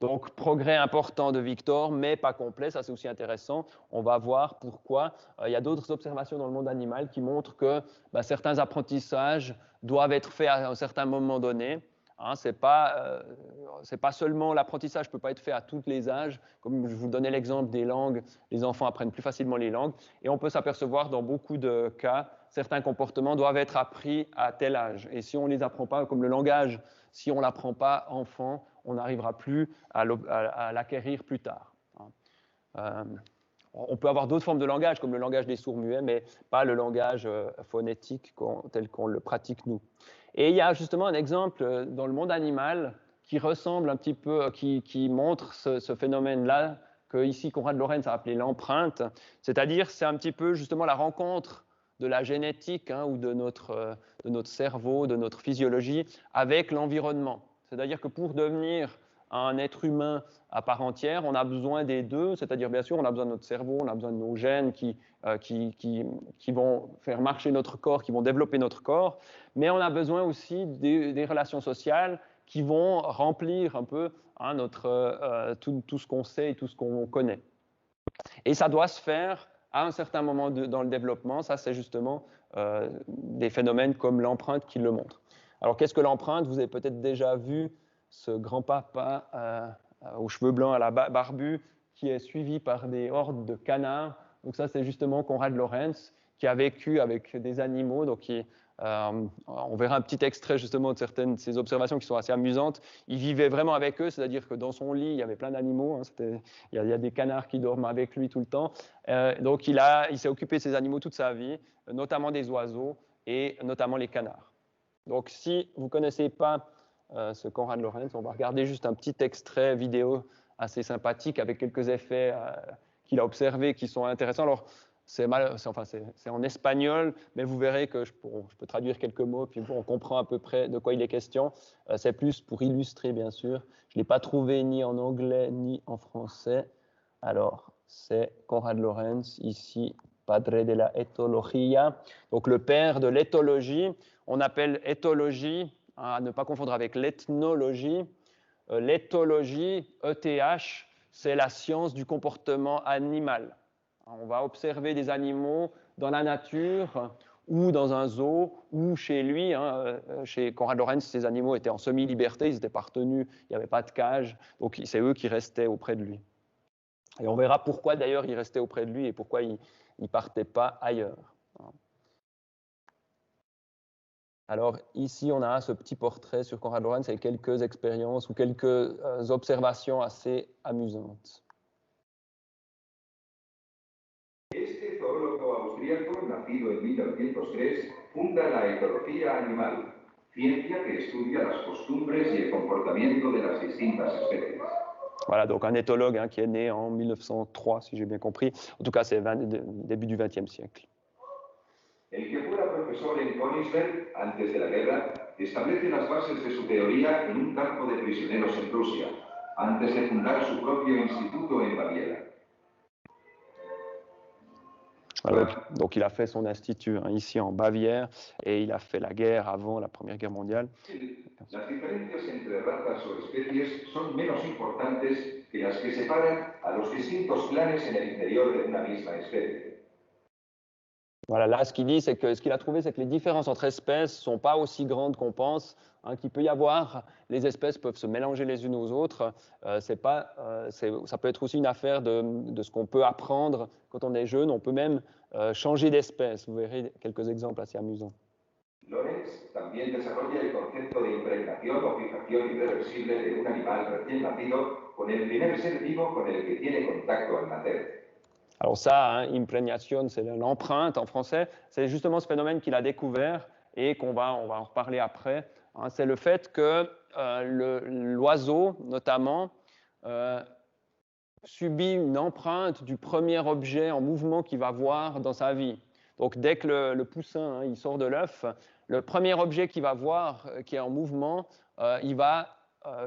Donc, progrès important de Victor, mais pas complet, ça c'est aussi intéressant. On va voir pourquoi. Il y a d'autres observations dans le monde animal qui montrent que ben, certains apprentissages doivent être faits à un certain moment donné. Hein, c'est pas seulement l'apprentissage ne peut pas être fait à tous les âges. Comme je vous donnais l'exemple des langues, les enfants apprennent plus facilement les langues. Et on peut s'apercevoir dans beaucoup de cas, certains comportements doivent être appris à tel âge. Et si on ne les apprend pas, comme le langage, si on ne l'apprend pas enfant, on n'arrivera plus à l'acquérir plus tard. On peut avoir d'autres formes de langage, comme le langage des sourds-muets, mais pas le langage phonétique tel qu'on le pratique nous. Et il y a justement un exemple dans le monde animal qui ressemble un petit peu, qui montre ce phénomène-là, que ici Konrad Lorenz a appelé l'empreinte, c'est-à-dire c'est un petit peu justement la rencontre de la génétique hein, ou de notre cerveau, de notre physiologie avec l'environnement. C'est-à-dire que pour devenir un être humain à part entière, on a besoin des deux, c'est-à-dire bien sûr on a besoin de notre cerveau, on a besoin de nos gènes qui vont faire marcher notre corps, qui vont développer notre corps, mais on a besoin aussi des relations sociales qui vont remplir un peu hein, tout ce qu'on sait et tout ce qu'on connaît. Et ça doit se faire à un certain moment dans le développement, ça c'est justement des phénomènes comme l'empreinte qui le montrent. Alors qu'est-ce que l'empreinte? Vous avez peut-être déjà vu ce grand-papa aux cheveux blancs à la barbu qui est suivi par des hordes de canards. Donc ça c'est justement Konrad Lorenz qui a vécu avec des animaux, donc on verra un petit extrait justement de certaines de ces observations qui sont assez amusantes. Il vivait vraiment avec eux, c'est-à-dire que dans son lit, il y avait plein d'animaux. Hein, il y a des canards qui dorment avec lui tout le temps. Donc il s'est occupé de ces animaux toute sa vie, notamment des oiseaux et notamment les canards. Donc si vous ne connaissez pas ce Konrad Lorenz, on va regarder juste un petit extrait vidéo assez sympathique avec quelques effets qu'il a observés qui sont intéressants. Alors, c'est en espagnol, mais vous verrez que je peux traduire quelques mots, puis on comprend à peu près de quoi il est question. C'est plus pour illustrer, bien sûr. Je ne l'ai pas trouvé ni en anglais ni en français. Alors, c'est Konrad Lorenz, ici, Padre de la Etología. Donc, le père de l'éthologie. On appelle éthologie, à ne pas confondre avec l'ethnologie. L'éthologie, ETH, c'est la science du comportement animal. On va observer des animaux dans la nature ou dans un zoo ou chez lui. Hein, chez Konrad Lorenz, ces animaux étaient en semi-liberté, ils n'étaient pas retenus, il n'y avait pas de cage, donc c'est eux qui restaient auprès de lui. Et on verra pourquoi d'ailleurs ils restaient auprès de lui et pourquoi ils ne partaient pas ailleurs. Alors ici, on a ce petit portrait sur Konrad Lorenz avec quelques expériences ou quelques observations assez amusantes. Este zoólogo austríaco, nacido en 1903, funda la etología animal, ciencia que estudia las costumbres y el comportamiento de las distintas especies. Voilà, donc un éthologue hein, qui est né en 1903, si j'ai bien compris. En tout cas, c'est début du XXe siècle. El que fuera profesor en Königsberg antes de la guerra establece las bases de su teoría en un campo de prisioneros en Rusia, antes de fundar su propio instituto en Baviera. Donc il a fait son institut hein, ici en Bavière et il a fait la guerre avant la Première Guerre mondiale. Las diferencias entre razas o especies son menos importantes que las que separan a los distintos clanes en el interior de una misma especie. Voilà, là, ce qu'il dit, c'est que ce qu'il a trouvé, c'est que les différences entre espèces ne sont pas aussi grandes qu'on pense, hein, qu'il peut y avoir, les espèces peuvent se mélanger les unes aux autres. Ça peut être aussi une affaire de ce qu'on peut apprendre quand on est jeune. On peut même changer d'espèce. Vous verrez quelques exemples assez amusants. Lorenz también desarrolla el concepto de impregnación o fijación irreversible de un animal recién nacido con el primer ser vivo con el que tiene contacto al nacer. Alors ça, hein, imprégnation, c'est l'empreinte en français. C'est justement ce phénomène qu'il a découvert et on va en reparler après. Hein, c'est le fait que l'oiseau, notamment, subit une empreinte du premier objet en mouvement qu'il va voir dans sa vie. Donc dès que le poussin hein, il sort de l'œuf, le premier objet qu'il va voir qui est en mouvement, il va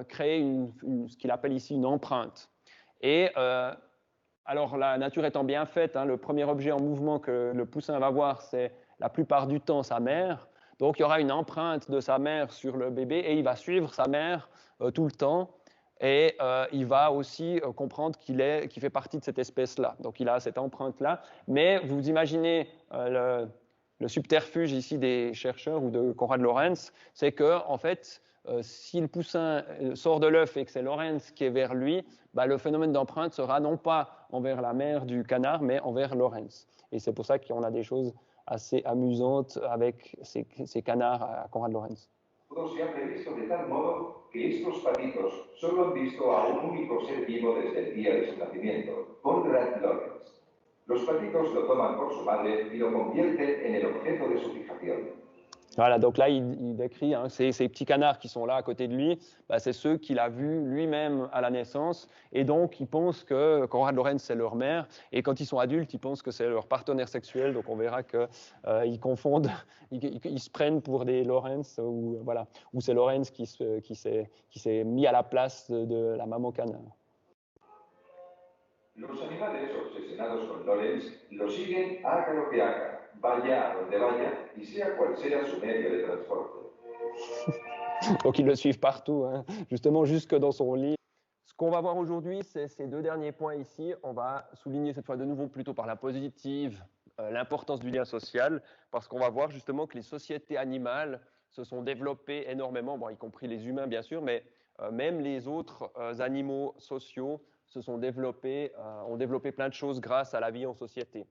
créer ce qu'il appelle ici une empreinte. Et alors la nature étant bien faite, le premier objet en mouvement que le poussin va voir, c'est la plupart du temps sa mère. Donc il y aura une empreinte de sa mère sur le bébé et il va suivre sa mère tout le temps. Et il va aussi comprendre qu'il fait partie de cette espèce-là. Donc il a cette empreinte-là. Mais vous imaginez le subterfuge ici des chercheurs ou de Konrad Lorenz, c'est que en fait, si le poussin sort de l'œuf et que c'est Lorenz qui est vers lui, le phénomène d'empreinte sera non pas envers la mère du canard, mais envers Lorenz. Et c'est pour ça qu'on a des choses assez amusantes avec ces canards à Konrad Lorenz. Todo se ha previsto de tal modo que estos patitos solo han visto a un único ser vivo desde el día de su nacimiento, Konrad Lorenz. Los patitos lo toman por su madre y lo convierten en el objeto de su fijación. Voilà, donc là, il décrit ces petits canards qui sont là à côté de lui, c'est ceux qu'il a vus lui-même à la naissance, et donc ils pensent que Konrad Lorenz, c'est leur mère, et quand ils sont adultes, ils pensent que c'est leur partenaire sexuel, donc on verra qu'ils confondent, ils se prennent pour des Lorenz, ou c'est Lorenz qui s'est mis à la place de la maman canard. Los animales obsesionados con Lorenz lo siguen haga lo que haga, vaya a donde vaya y sea cual sea su medio de transporte. Donc ils le suivent partout, justement jusque dans son lit. Ce qu'on va voir aujourd'hui, c'est ces deux derniers points ici. On va souligner cette fois de nouveau plutôt par la positive l'importance du lien social, parce qu'on va voir justement que les sociétés animales se sont développées énormément, y compris les humains bien sûr, mais même les autres animaux sociaux se sont développés, ont développé plein de choses grâce à la vie en société.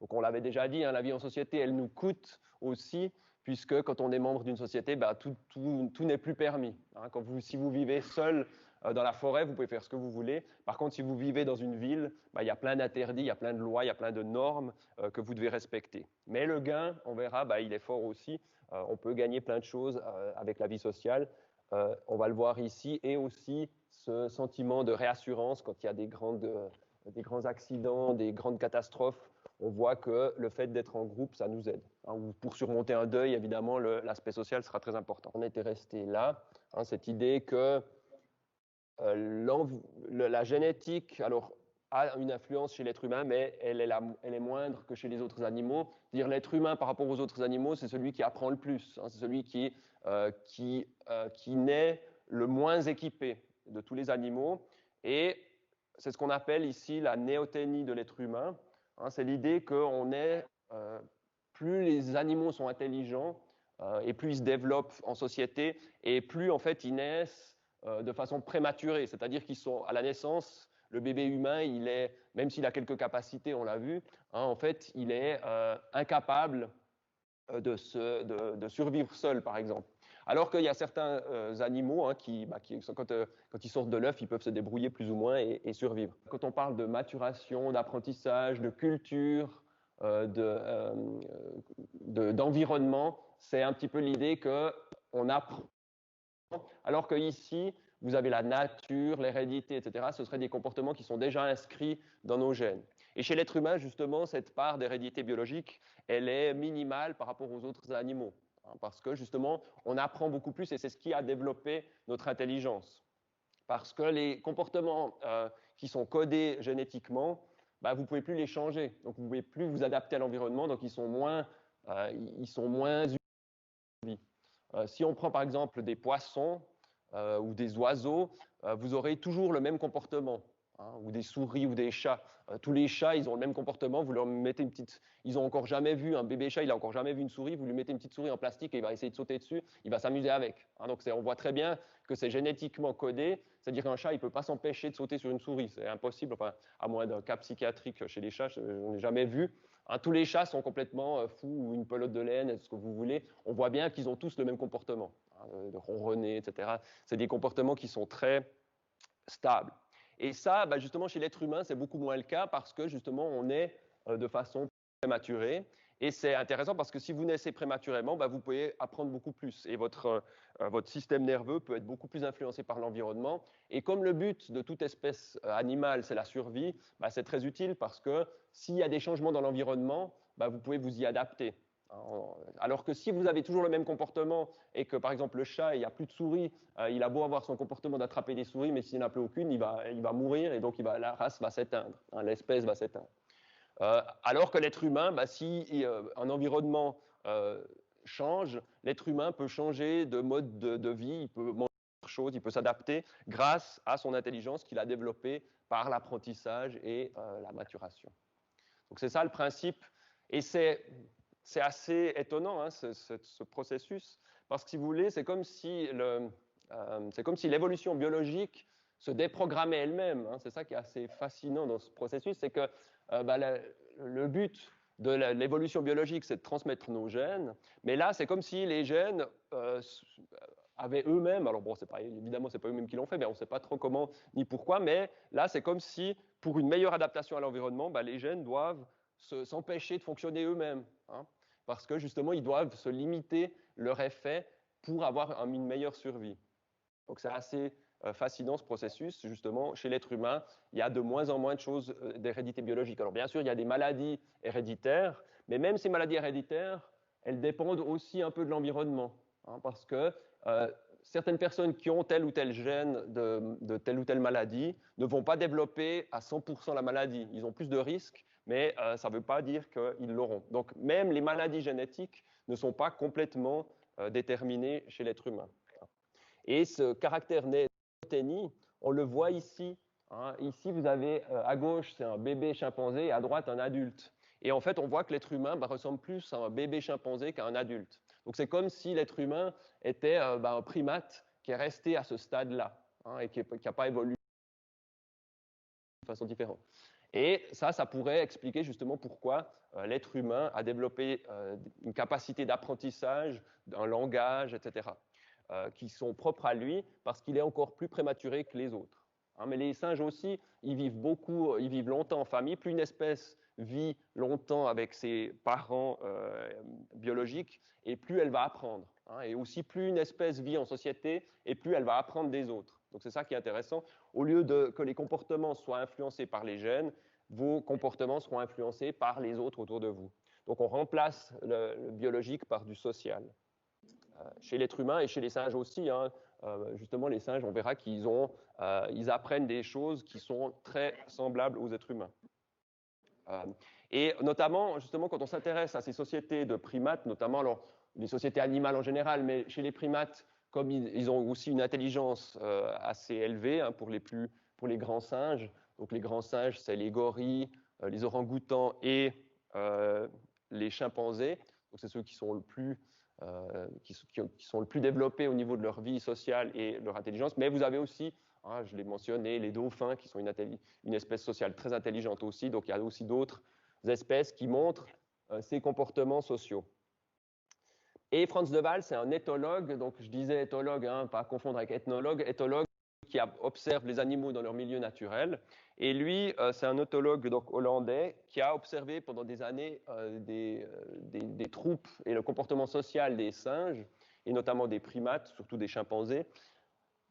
Donc on l'avait déjà dit, la vie en société, elle nous coûte aussi, puisque quand on est membre d'une société, tout n'est plus permis. Si vous vivez seul dans la forêt, vous pouvez faire ce que vous voulez. Par contre, si vous vivez dans une ville, il y a plein d'interdits, il y a plein de lois, il y a plein de normes que vous devez respecter. Mais le gain, on verra, il est fort aussi. On peut gagner plein de choses avec la vie sociale. On va le voir ici, et aussi ce sentiment de réassurance quand il y a des grands accidents, des grandes catastrophes. On voit que le fait d'être en groupe, ça nous aide. Pour surmonter un deuil, évidemment, l'aspect social sera très important. On était resté là, cette idée que la génétique a une influence chez l'être humain, mais elle est moindre que chez les autres animaux. C'est-à-dire l'être humain par rapport aux autres animaux, c'est celui qui apprend le plus, c'est celui qui naît le moins équipé de tous les animaux. Et c'est ce qu'on appelle ici la néothénie de l'être humain. C'est l'idée que plus les animaux sont intelligents et plus ils se développent en société, et plus en fait ils naissent de façon prématurée, c'est-à-dire qu'ils sont à la naissance, le bébé humain, même s'il a quelques capacités, on l'a vu, en fait il est incapable de survivre seul, par exemple. Alors qu'il y a certains animaux quand ils sortent de l'œuf, ils peuvent se débrouiller plus ou moins et survivre. Quand on parle de maturation, d'apprentissage, de culture, d'environnement, c'est un petit peu l'idée qu'on apprend. Alors qu'ici, vous avez la nature, l'hérédité, etc. Ce seraient des comportements qui sont déjà inscrits dans nos gènes. Et chez l'être humain, justement, cette part d'hérédité biologique, elle est minimale par rapport aux autres animaux. Parce que, justement, on apprend beaucoup plus, et c'est ce qui a développé notre intelligence. Parce que les comportements qui sont codés génétiquement, vous ne pouvez plus les changer. Donc, vous ne pouvez plus vous adapter à l'environnement, donc ils sont moins utiles. Si on prend, par exemple, des poissons ou des oiseaux, vous aurez toujours le même comportement. Ou des souris ou des chats. Tous les chats, ils ont le même comportement. Vous leur mettez ils n'ont encore jamais vu, un bébé chat, il n'a encore jamais vu une souris. Vous lui mettez une petite souris en plastique et il va essayer de sauter dessus. Il va s'amuser avec. Donc on voit très bien que c'est génétiquement codé. C'est-à-dire qu'un chat, il ne peut pas s'empêcher de sauter sur une souris. C'est impossible, à moins d'un cas psychiatrique chez les chats, je n'ai jamais vu. Tous les chats sont complètement fous, ou une pelote de laine, ce que vous voulez. On voit bien qu'ils ont tous le même comportement. De ronronner, etc. C'est des comportements qui sont très stables. Et ça, justement, chez l'être humain, c'est beaucoup moins le cas, parce que, justement, on est de façon prématurée. Et c'est intéressant parce que si vous naissez prématurément, vous pouvez apprendre beaucoup plus. Et votre système nerveux peut être beaucoup plus influencé par l'environnement. Et comme le but de toute espèce animale, c'est la survie, c'est très utile, parce que s'il y a des changements dans l'environnement, vous pouvez vous y adapter. Alors que si vous avez toujours le même comportement et que par exemple le chat, il n'y a plus de souris, il a beau avoir son comportement d'attraper des souris, mais s'il n'y en a plus aucune, il va mourir et donc la race va s'éteindre, hein, l'espèce va s'éteindre. Alors que l'être humain, si un environnement change, l'être humain peut changer de mode de vie, il peut manger autre chose, il peut s'adapter grâce à son intelligence qu'il a développée par l'apprentissage et la maturation. Donc c'est ça le principe. Et c'est assez étonnant, hein, ce processus, parce que si vous voulez, c'est comme si l'évolution biologique se déprogrammait elle-même. Hein. C'est ça qui est assez fascinant dans ce processus, c'est que le but de l'évolution biologique, c'est de transmettre nos gènes, mais là, c'est comme si les gènes avaient eux-mêmes, alors bon, évidemment, ce n'est pas eux-mêmes qui l'ont fait, mais on ne sait pas trop comment ni pourquoi, mais là, c'est comme si, pour une meilleure adaptation à l'environnement, les gènes doivent s'empêcher de fonctionner eux-mêmes, hein, parce que justement, ils doivent se limiter leur effet pour avoir une meilleure survie. Donc c'est assez fascinant ce processus. Justement, chez l'être humain, il y a de moins en moins de choses d'hérédité biologique. Alors bien sûr, il y a des maladies héréditaires, mais même ces maladies héréditaires, elles dépendent aussi un peu de l'environnement, hein, parce que certaines personnes qui ont tel ou tel gène de telle ou telle maladie ne vont pas développer à 100% la maladie. Ils ont plus de risques, mais ça ne veut pas dire qu'ils l'auront. Donc même les maladies génétiques ne sont pas complètement déterminées chez l'être humain. Et ce caractère néothénie, on le voit ici. Hein. Ici, vous avez à gauche, c'est un bébé chimpanzé, et à droite, un adulte. Et en fait, on voit que l'être humain ressemble plus à un bébé chimpanzé qu'à un adulte. Donc c'est comme si l'être humain était un primate qui est resté à ce stade-là, hein, et qui n'a pas évolué de façon différente. Et ça pourrait expliquer justement pourquoi l'être humain a développé une capacité d'apprentissage, un langage, etc., qui sont propres à lui parce qu'il est encore plus prématuré que les autres. Hein, mais les singes aussi, ils vivent longtemps en famille. Plus une espèce vit longtemps avec ses parents biologiques, et plus elle va apprendre. Hein, et aussi, plus une espèce vit en société, et plus elle va apprendre des autres. Donc c'est ça qui est intéressant. Au lieu que les comportements soient influencés par les gènes, vos comportements seront influencés par les autres autour de vous. Donc on remplace le biologique par du social. Chez l'être humain et chez les singes aussi, hein, justement les singes, on verra ils apprennent des choses qui sont très semblables aux êtres humains. Et notamment, justement, quand on s'intéresse à ces sociétés de primates, notamment alors, les sociétés animales en général, mais chez les primates, comme ils ont aussi une intelligence assez élevée, hein, pour les grands singes. Donc les grands singes, c'est les gorilles, les orang-outans et les chimpanzés. Donc c'est ceux qui sont le plus développés au niveau de leur vie sociale et leur intelligence. Mais vous avez aussi, hein, je l'ai mentionné, les dauphins qui sont une espèce sociale très intelligente aussi. Donc il y a aussi d'autres espèces qui montrent ces comportements sociaux. Et Frans de Waal, c'est un éthologue, donc je disais éthologue, hein, pas à confondre avec ethnologue, éthologue qui observe les animaux dans leur milieu naturel. Et lui, c'est un éthologue donc, hollandais qui a observé pendant des années des troupes et le comportement social des singes, et notamment des primates, surtout des chimpanzés.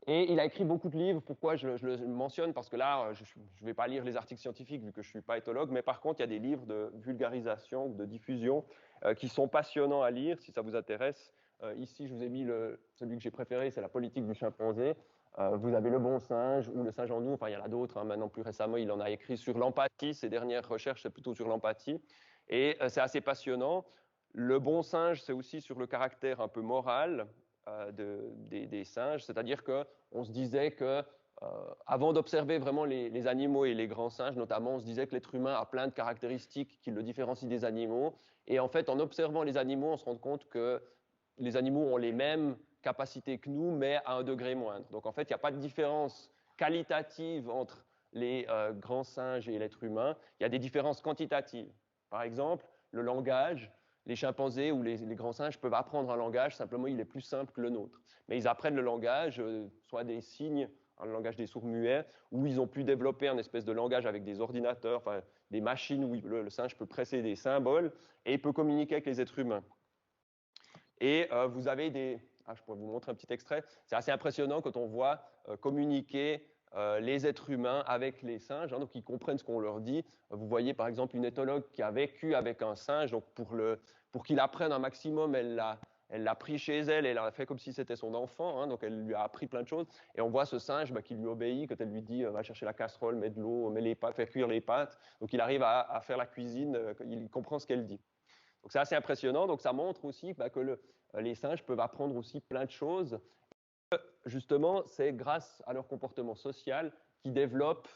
Et il a écrit beaucoup de livres. Pourquoi je le mentionne? Parce que là, je ne vais pas lire les articles scientifiques vu que je ne suis pas éthologue, mais par contre, il y a des livres de vulgarisation, de diffusion qui sont passionnants à lire si ça vous intéresse. Ici, je vous ai mis celui que j'ai préféré, c'est La politique du chimpanzé. Vous avez Le bon singe ou Le singe en nous. Enfin, il y en a d'autres. Hein. Maintenant, plus récemment, il en a écrit sur l'empathie. Ses dernières recherches, c'est plutôt sur l'empathie. Et c'est assez passionnant. Le bon singe, c'est aussi sur le caractère un peu moral des singes, c'est-à-dire qu'on se disait que avant d'observer vraiment les animaux et les grands singes, notamment, on se disait que l'être humain a plein de caractéristiques qui le différencient des animaux. Et en fait, en observant les animaux, on se rend compte que les animaux ont les mêmes capacités que nous, mais à un degré moindre. Donc en fait, il n'y a pas de différence qualitative entre les grands singes et l'être humain. Il y a des différences quantitatives. Par exemple, le langage. Les chimpanzés ou les grands singes peuvent apprendre un langage, simplement il est plus simple que le nôtre. Mais ils apprennent le langage, soit des signes, le langage des sourds-muets, ou ils ont pu développer un espèce de langage avec des ordinateurs, enfin, des machines où le singe peut presser des symboles et peut communiquer avec les êtres humains. Et vous avez je pourrais vous montrer un petit extrait. C'est assez impressionnant quand on voit communiquer les êtres humains avec les singes, hein, donc ils comprennent ce qu'on leur dit. Vous voyez par exemple une éthologue qui a vécu avec un singe, donc pour qu'il apprenne un maximum, elle l'a pris chez elle, elle a fait comme si c'était son enfant, hein, donc elle lui a appris plein de choses. Et on voit ce singe qui lui obéit quand elle lui dit va chercher la casserole, mets de l'eau, mets les pâtes, fais cuire les pâtes. Donc il arrive à faire la cuisine, il comprend ce qu'elle dit. Donc c'est assez impressionnant. Donc ça montre aussi que les singes peuvent apprendre aussi plein de choses. Justement, c'est grâce à leur comportement social qu'ils développent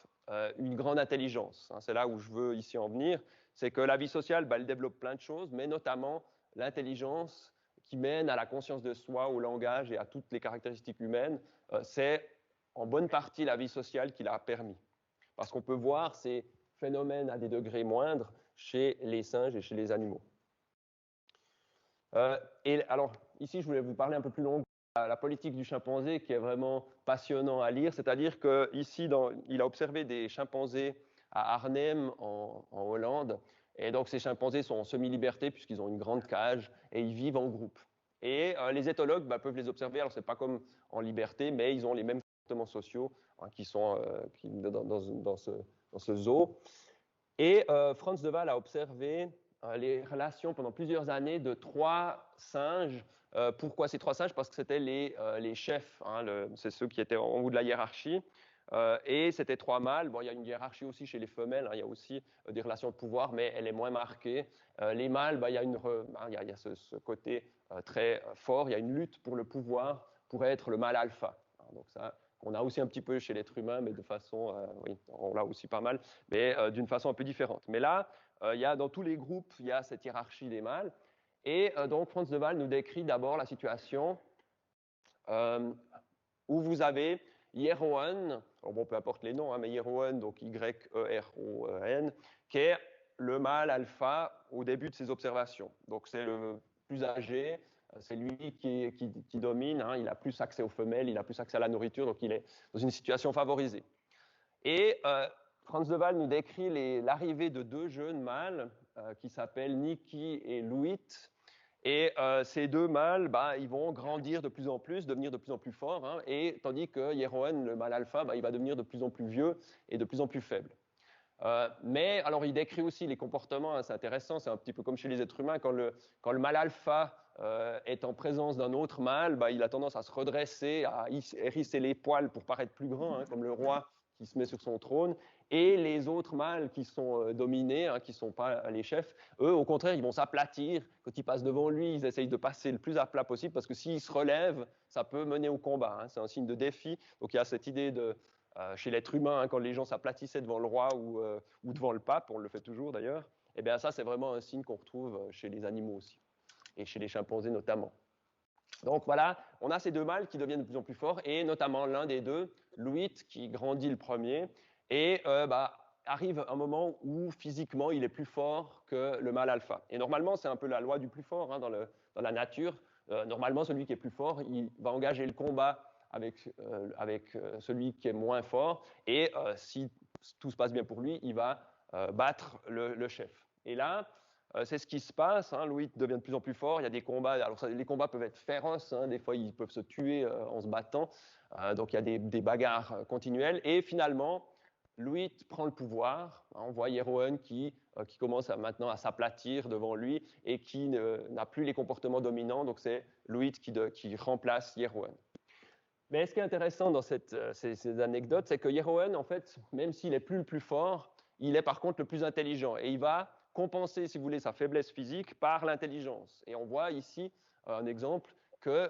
une grande intelligence. C'est là où je veux ici en venir. C'est que la vie sociale, elle développe plein de choses, mais notamment l'intelligence qui mène à la conscience de soi, au langage et à toutes les caractéristiques humaines. C'est en bonne partie la vie sociale qui l'a permis. Parce qu'on peut voir ces phénomènes à des degrés moindres chez les singes et chez les animaux. Et alors, ici, je voulais vous parler un peu plus longuement de la politique du chimpanzé, qui est vraiment passionnant à lire. C'est-à-dire qu'ici, il a observé des chimpanzés à Arnhem, en Hollande. Et donc, ces chimpanzés sont en semi-liberté, puisqu'ils ont une grande cage, et ils vivent en groupe. Et les éthologues peuvent les observer. Alors, ce n'est pas comme en liberté, mais ils ont les mêmes comportements sociaux qui sont dans ce zoo. Et Frans de Waal a observé les relations pendant plusieurs années de 3 singes. Pourquoi ces 3 singes? Parce que c'était les chefs, hein, c'est ceux qui étaient en haut de la hiérarchie. Et c'était 3 mâles. Bon, il y a une hiérarchie aussi chez les femelles, hein, il y a aussi des relations de pouvoir, mais elle est moins marquée. Les mâles, il y a ce côté très fort, il y a une lutte pour le pouvoir, pour être le mâle alpha. Donc ça, on a aussi un petit peu chez l'être humain, mais de façon, oui, on l'a aussi pas mal, mais d'une façon un peu différente. Mais là, dans tous les groupes, il y a cette hiérarchie des mâles. Et donc, Frans de Waal nous décrit d'abord la situation où vous avez Jeroen, peu importe les noms, hein, mais Jeroen, donc Y-E-R-O-E-N, qui est le mâle alpha au début de ses observations. Donc c'est le plus âgé, c'est lui qui domine, hein, il a plus accès aux femelles, il a plus accès à la nourriture, donc il est dans une situation favorisée. Et Frans de Waal nous décrit l'arrivée de 2 jeunes mâles qui s'appellent Niki et Louis. Et ces 2 mâles, ils vont grandir de plus en plus, devenir de plus en plus forts, hein, et tandis que Jeroen, le mâle alpha, il va devenir de plus en plus vieux et de plus en plus faible. Mais alors, il décrit aussi les comportements, hein, c'est intéressant, c'est un petit peu comme chez les êtres humains, quand le mâle alpha est en présence d'un autre mâle, il a tendance à se redresser, à hérisser les poils pour paraître plus grand, hein, comme le roi qui se met sur son trône, et les autres mâles qui sont dominés, hein, qui ne sont pas les chefs, eux, au contraire, ils vont s'aplatir. Quand ils passent devant lui, ils essayent de passer le plus à plat possible, parce que s'ils se relèvent, ça peut mener au combat, hein, c'est un signe de défi. Donc il y a cette idée chez l'être humain, hein, quand les gens s'aplatissaient devant le roi ou devant le pape, on le fait toujours d'ailleurs, et bien ça c'est vraiment un signe qu'on retrouve chez les animaux aussi, et chez les chimpanzés notamment. Donc voilà, on a ces 2 mâles qui deviennent de plus en plus forts, et notamment l'un des 2, Louis, qui grandit le premier, et arrive un moment où physiquement il est plus fort que le mâle alpha. Et normalement, c'est un peu la loi du plus fort, hein, dans la nature. Normalement, celui qui est plus fort, il va engager le combat avec celui qui est moins fort, et si tout se passe bien pour lui, il va battre le chef. Et là, c'est ce qui se passe, hein, Louis devient de plus en plus fort, il y a des combats, alors les combats peuvent être féroces, hein, des fois ils peuvent se tuer en se battant, donc il y a des bagarres continuelles, et finalement, Louis prend le pouvoir, hein, on voit Jeroen qui commence maintenant à s'aplatir devant lui et qui n'a plus les comportements dominants, donc c'est Louis qui remplace Jeroen. Mais ce qui est intéressant dans ces anecdotes, c'est que Jeroen, en fait, même s'il n'est plus le plus fort, il est par contre le plus intelligent. Et il va compenser, si vous voulez, sa faiblesse physique par l'intelligence. Et on voit ici un exemple que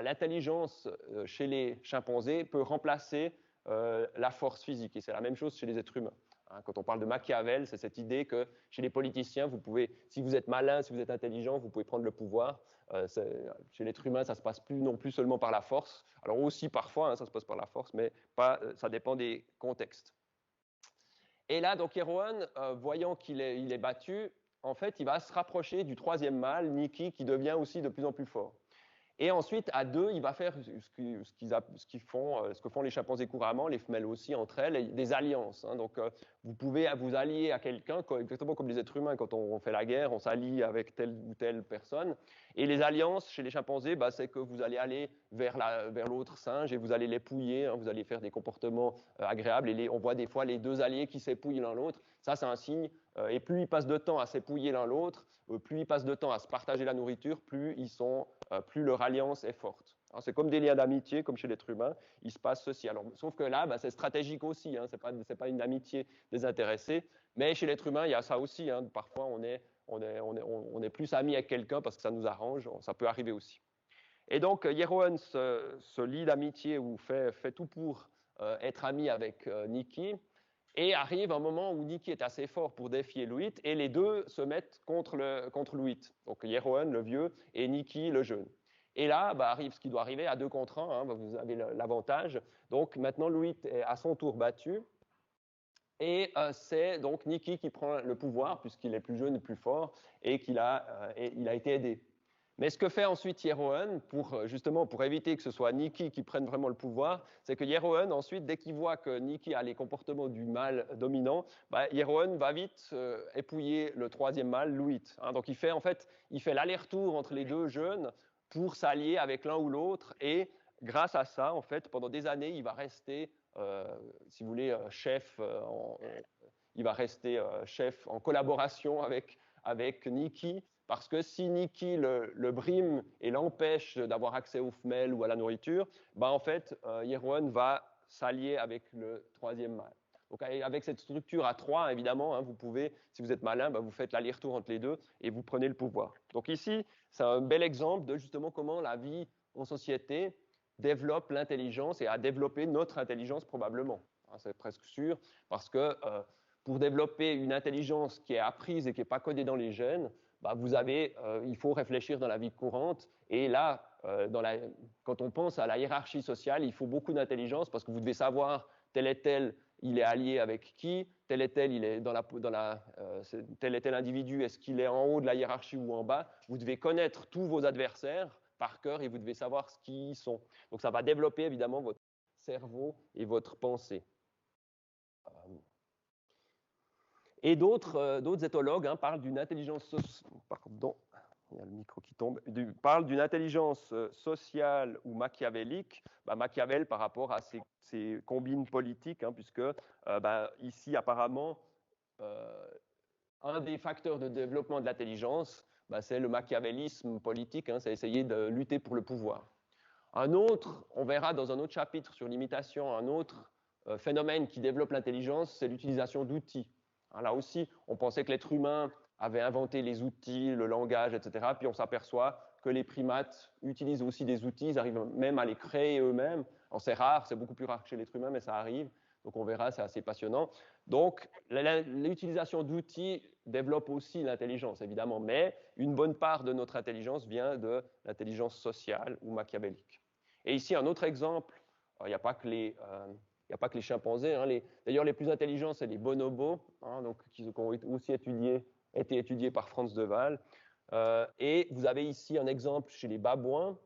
l'intelligence chez les chimpanzés peut remplacer la force physique. Et c'est la même chose chez les êtres humains. Quand on parle de Machiavel, c'est cette idée que chez les politiciens, vous pouvez, si vous êtes malin, si vous êtes intelligent, vous pouvez prendre le pouvoir. Chez l'être humain, ça ne se passe plus non plus seulement par la force. Alors aussi parfois, hein, ça se passe par la force, mais ça dépend des contextes. Et là, donc Jeroen, voyant qu'il est battu, en fait, il va se rapprocher du 3e mâle, Niki, qui devient aussi de plus en plus fort. Et ensuite, à deux, il va faire ce que font les chimpanzés couramment, les femelles aussi entre elles, des alliances. Hein. Donc, vous pouvez vous allier à quelqu'un, exactement comme les êtres humains, quand on fait la guerre, on s'allie avec telle ou telle personne. Et les alliances chez les chimpanzés, c'est que vous allez aller vers l'autre singe et vous allez l'épouiller, hein, vous allez faire des comportements agréables. Et on voit des fois les deux alliés qui s'épouillent l'un l'autre. Ça, c'est un signe. Et plus ils passent de temps à s'épouiller l'un l'autre, plus ils passent de temps à se partager la nourriture, plus leur alliance est forte. C'est comme des liens d'amitié, comme chez l'être humain, il se passe ceci. Alors, sauf que là, c'est stratégique aussi, hein, c'est pas une amitié désintéressée, mais chez l'être humain, il y a ça aussi. Hein, parfois, on est plus amis avec quelqu'un parce que ça nous arrange, ça peut arriver aussi. Et donc, Jeroen se lie d'amitié ou fait tout pour être ami avec Nikki. Et arrive un moment où Nikki est assez fort pour défier Louis, et les deux se mettent contre Louis. Donc Jeroen, le vieux, et Nikki, le jeune. Et là, arrive ce qui doit arriver à 2 contre 1, hein, vous avez l'avantage. Donc maintenant, Louis est à son tour battu. Et c'est donc Nikki qui prend le pouvoir, puisqu'il est plus jeune et plus fort, et il a été aidé. Mais ce que fait ensuite Jeroen, justement pour éviter que ce soit Nikki qui prenne vraiment le pouvoir, c'est que Jeroen, ensuite, dès qu'il voit que Nikki a les comportements du mâle dominant, Jeroen va vite épouiller le troisième mâle, Louis. Hein, donc il fait l'aller-retour entre les deux jeunes pour s'allier avec l'un ou l'autre, et grâce à ça, en fait, pendant des années, il va rester, si vous voulez, chef. Il va rester chef en collaboration avec Nikki. Parce que si Nikki le brime et l'empêche d'avoir accès aux femelles ou à la nourriture, en fait, Jeroen va s'allier avec le troisième mâle. Donc, avec cette structure à 3, évidemment, hein, vous pouvez, si vous êtes malin, vous faites l'aller-retour entre les deux et vous prenez le pouvoir. Donc ici, c'est un bel exemple de justement comment la vie en société développe l'intelligence et a développé notre intelligence probablement. Hein, c'est presque sûr, parce que pour développer une intelligence qui est apprise et qui n'est pas codée dans les gènes, il faut réfléchir dans la vie courante. Et là, quand on pense à la hiérarchie sociale, il faut beaucoup d'intelligence parce que vous devez savoir tel est tel, il est allié avec qui, tel est tel, il est tel est tel individu, est-ce qu'il est en haut de la hiérarchie ou en bas. Vous devez connaître tous vos adversaires par cœur et vous devez savoir ce qu'ils sont. Donc ça va développer évidemment votre cerveau et votre pensée. Et d'autres éthologues parlent d'une intelligence il y a le micro qui tombe. Parlent d'une intelligence sociale ou machiavélique. Machiavel par rapport à ces combines politiques, hein, puisque ici apparemment un des facteurs de développement de l'intelligence, c'est le machiavélisme politique, hein, c'est essayer de lutter pour le pouvoir. Un autre, on verra dans un autre chapitre sur l'imitation, un autre phénomène qui développe l'intelligence, c'est l'utilisation d'outils. Là aussi, on pensait que l'être humain avait inventé les outils, le langage, etc. Puis on s'aperçoit que les primates utilisent aussi des outils, ils arrivent même à les créer eux-mêmes. C'est rare, c'est beaucoup plus rare que chez l'être humain, mais ça arrive. Donc on verra, c'est assez passionnant. Donc l'utilisation d'outils développe aussi l'intelligence, évidemment, mais une bonne part de notre intelligence vient de l'intelligence sociale ou machiavélique. Et ici, un autre exemple, il n'y a pas que les chimpanzés. Hein, d'ailleurs, les plus intelligents, c'est les bonobos, hein, qui ont aussi été étudiés par Franz de Waal. Et vous avez ici un exemple chez les babouins,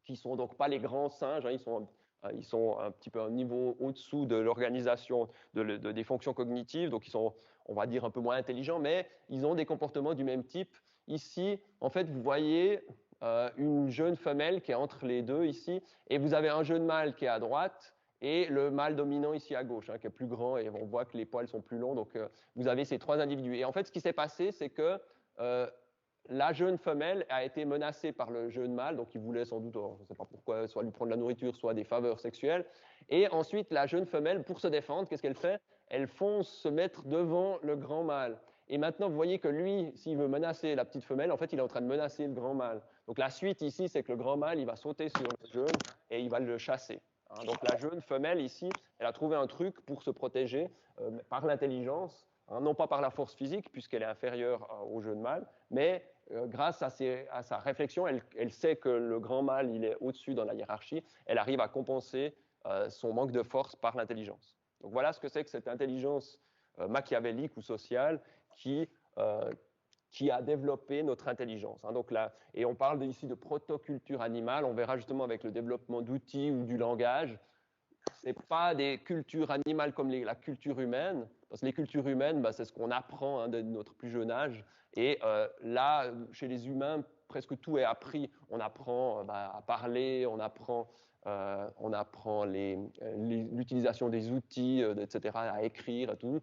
qui ne sont donc pas les grands singes, hein, ils sont un petit peu un niveau au-dessous de l'organisation des fonctions cognitives, donc ils sont, on va dire, un peu moins intelligents, mais ils ont des comportements du même type. Ici, en fait, vous voyez une jeune femelle qui est entre les deux ici, et vous avez un jeune mâle qui est à droite, et le mâle dominant ici à gauche, hein, qui est plus grand, et on voit que les poils sont plus longs, donc vous avez ces 3 individus. Et en fait, ce qui s'est passé, c'est que la jeune femelle a été menacée par le jeune mâle, donc il voulait sans doute, je ne sais pas pourquoi, soit lui prendre la nourriture, soit des faveurs sexuelles. Et ensuite, la jeune femelle, pour se défendre, qu'est-ce qu'elle fait? Elle fonce se mettre devant le grand mâle. Et maintenant, vous voyez que lui, s'il veut menacer la petite femelle, en fait, il est en train de menacer le grand mâle. Donc la suite ici, c'est que le grand mâle, il va sauter sur le jeune et il va le chasser. Donc la jeune femelle ici, elle a trouvé un truc pour se protéger par l'intelligence, non pas par la force physique, puisqu'elle est inférieure au jeune mâle, mais grâce à sa réflexion, elle sait que le grand mâle, il est au-dessus dans la hiérarchie, elle arrive à compenser son manque de force par l'intelligence. Donc voilà ce que c'est que cette intelligence machiavélique ou sociale qui qui a développé notre intelligence. Donc là, et on parle ici de protoculture animale, on verra justement avec le développement d'outils ou du langage. Ce n'est pas des cultures animales comme la culture humaine, parce que les cultures humaines, c'est ce qu'on apprend dès notre plus jeune âge. Et là, chez les humains, presque tout est appris. On apprend à parler, on apprend l'utilisation des outils, etc., à écrire et tout.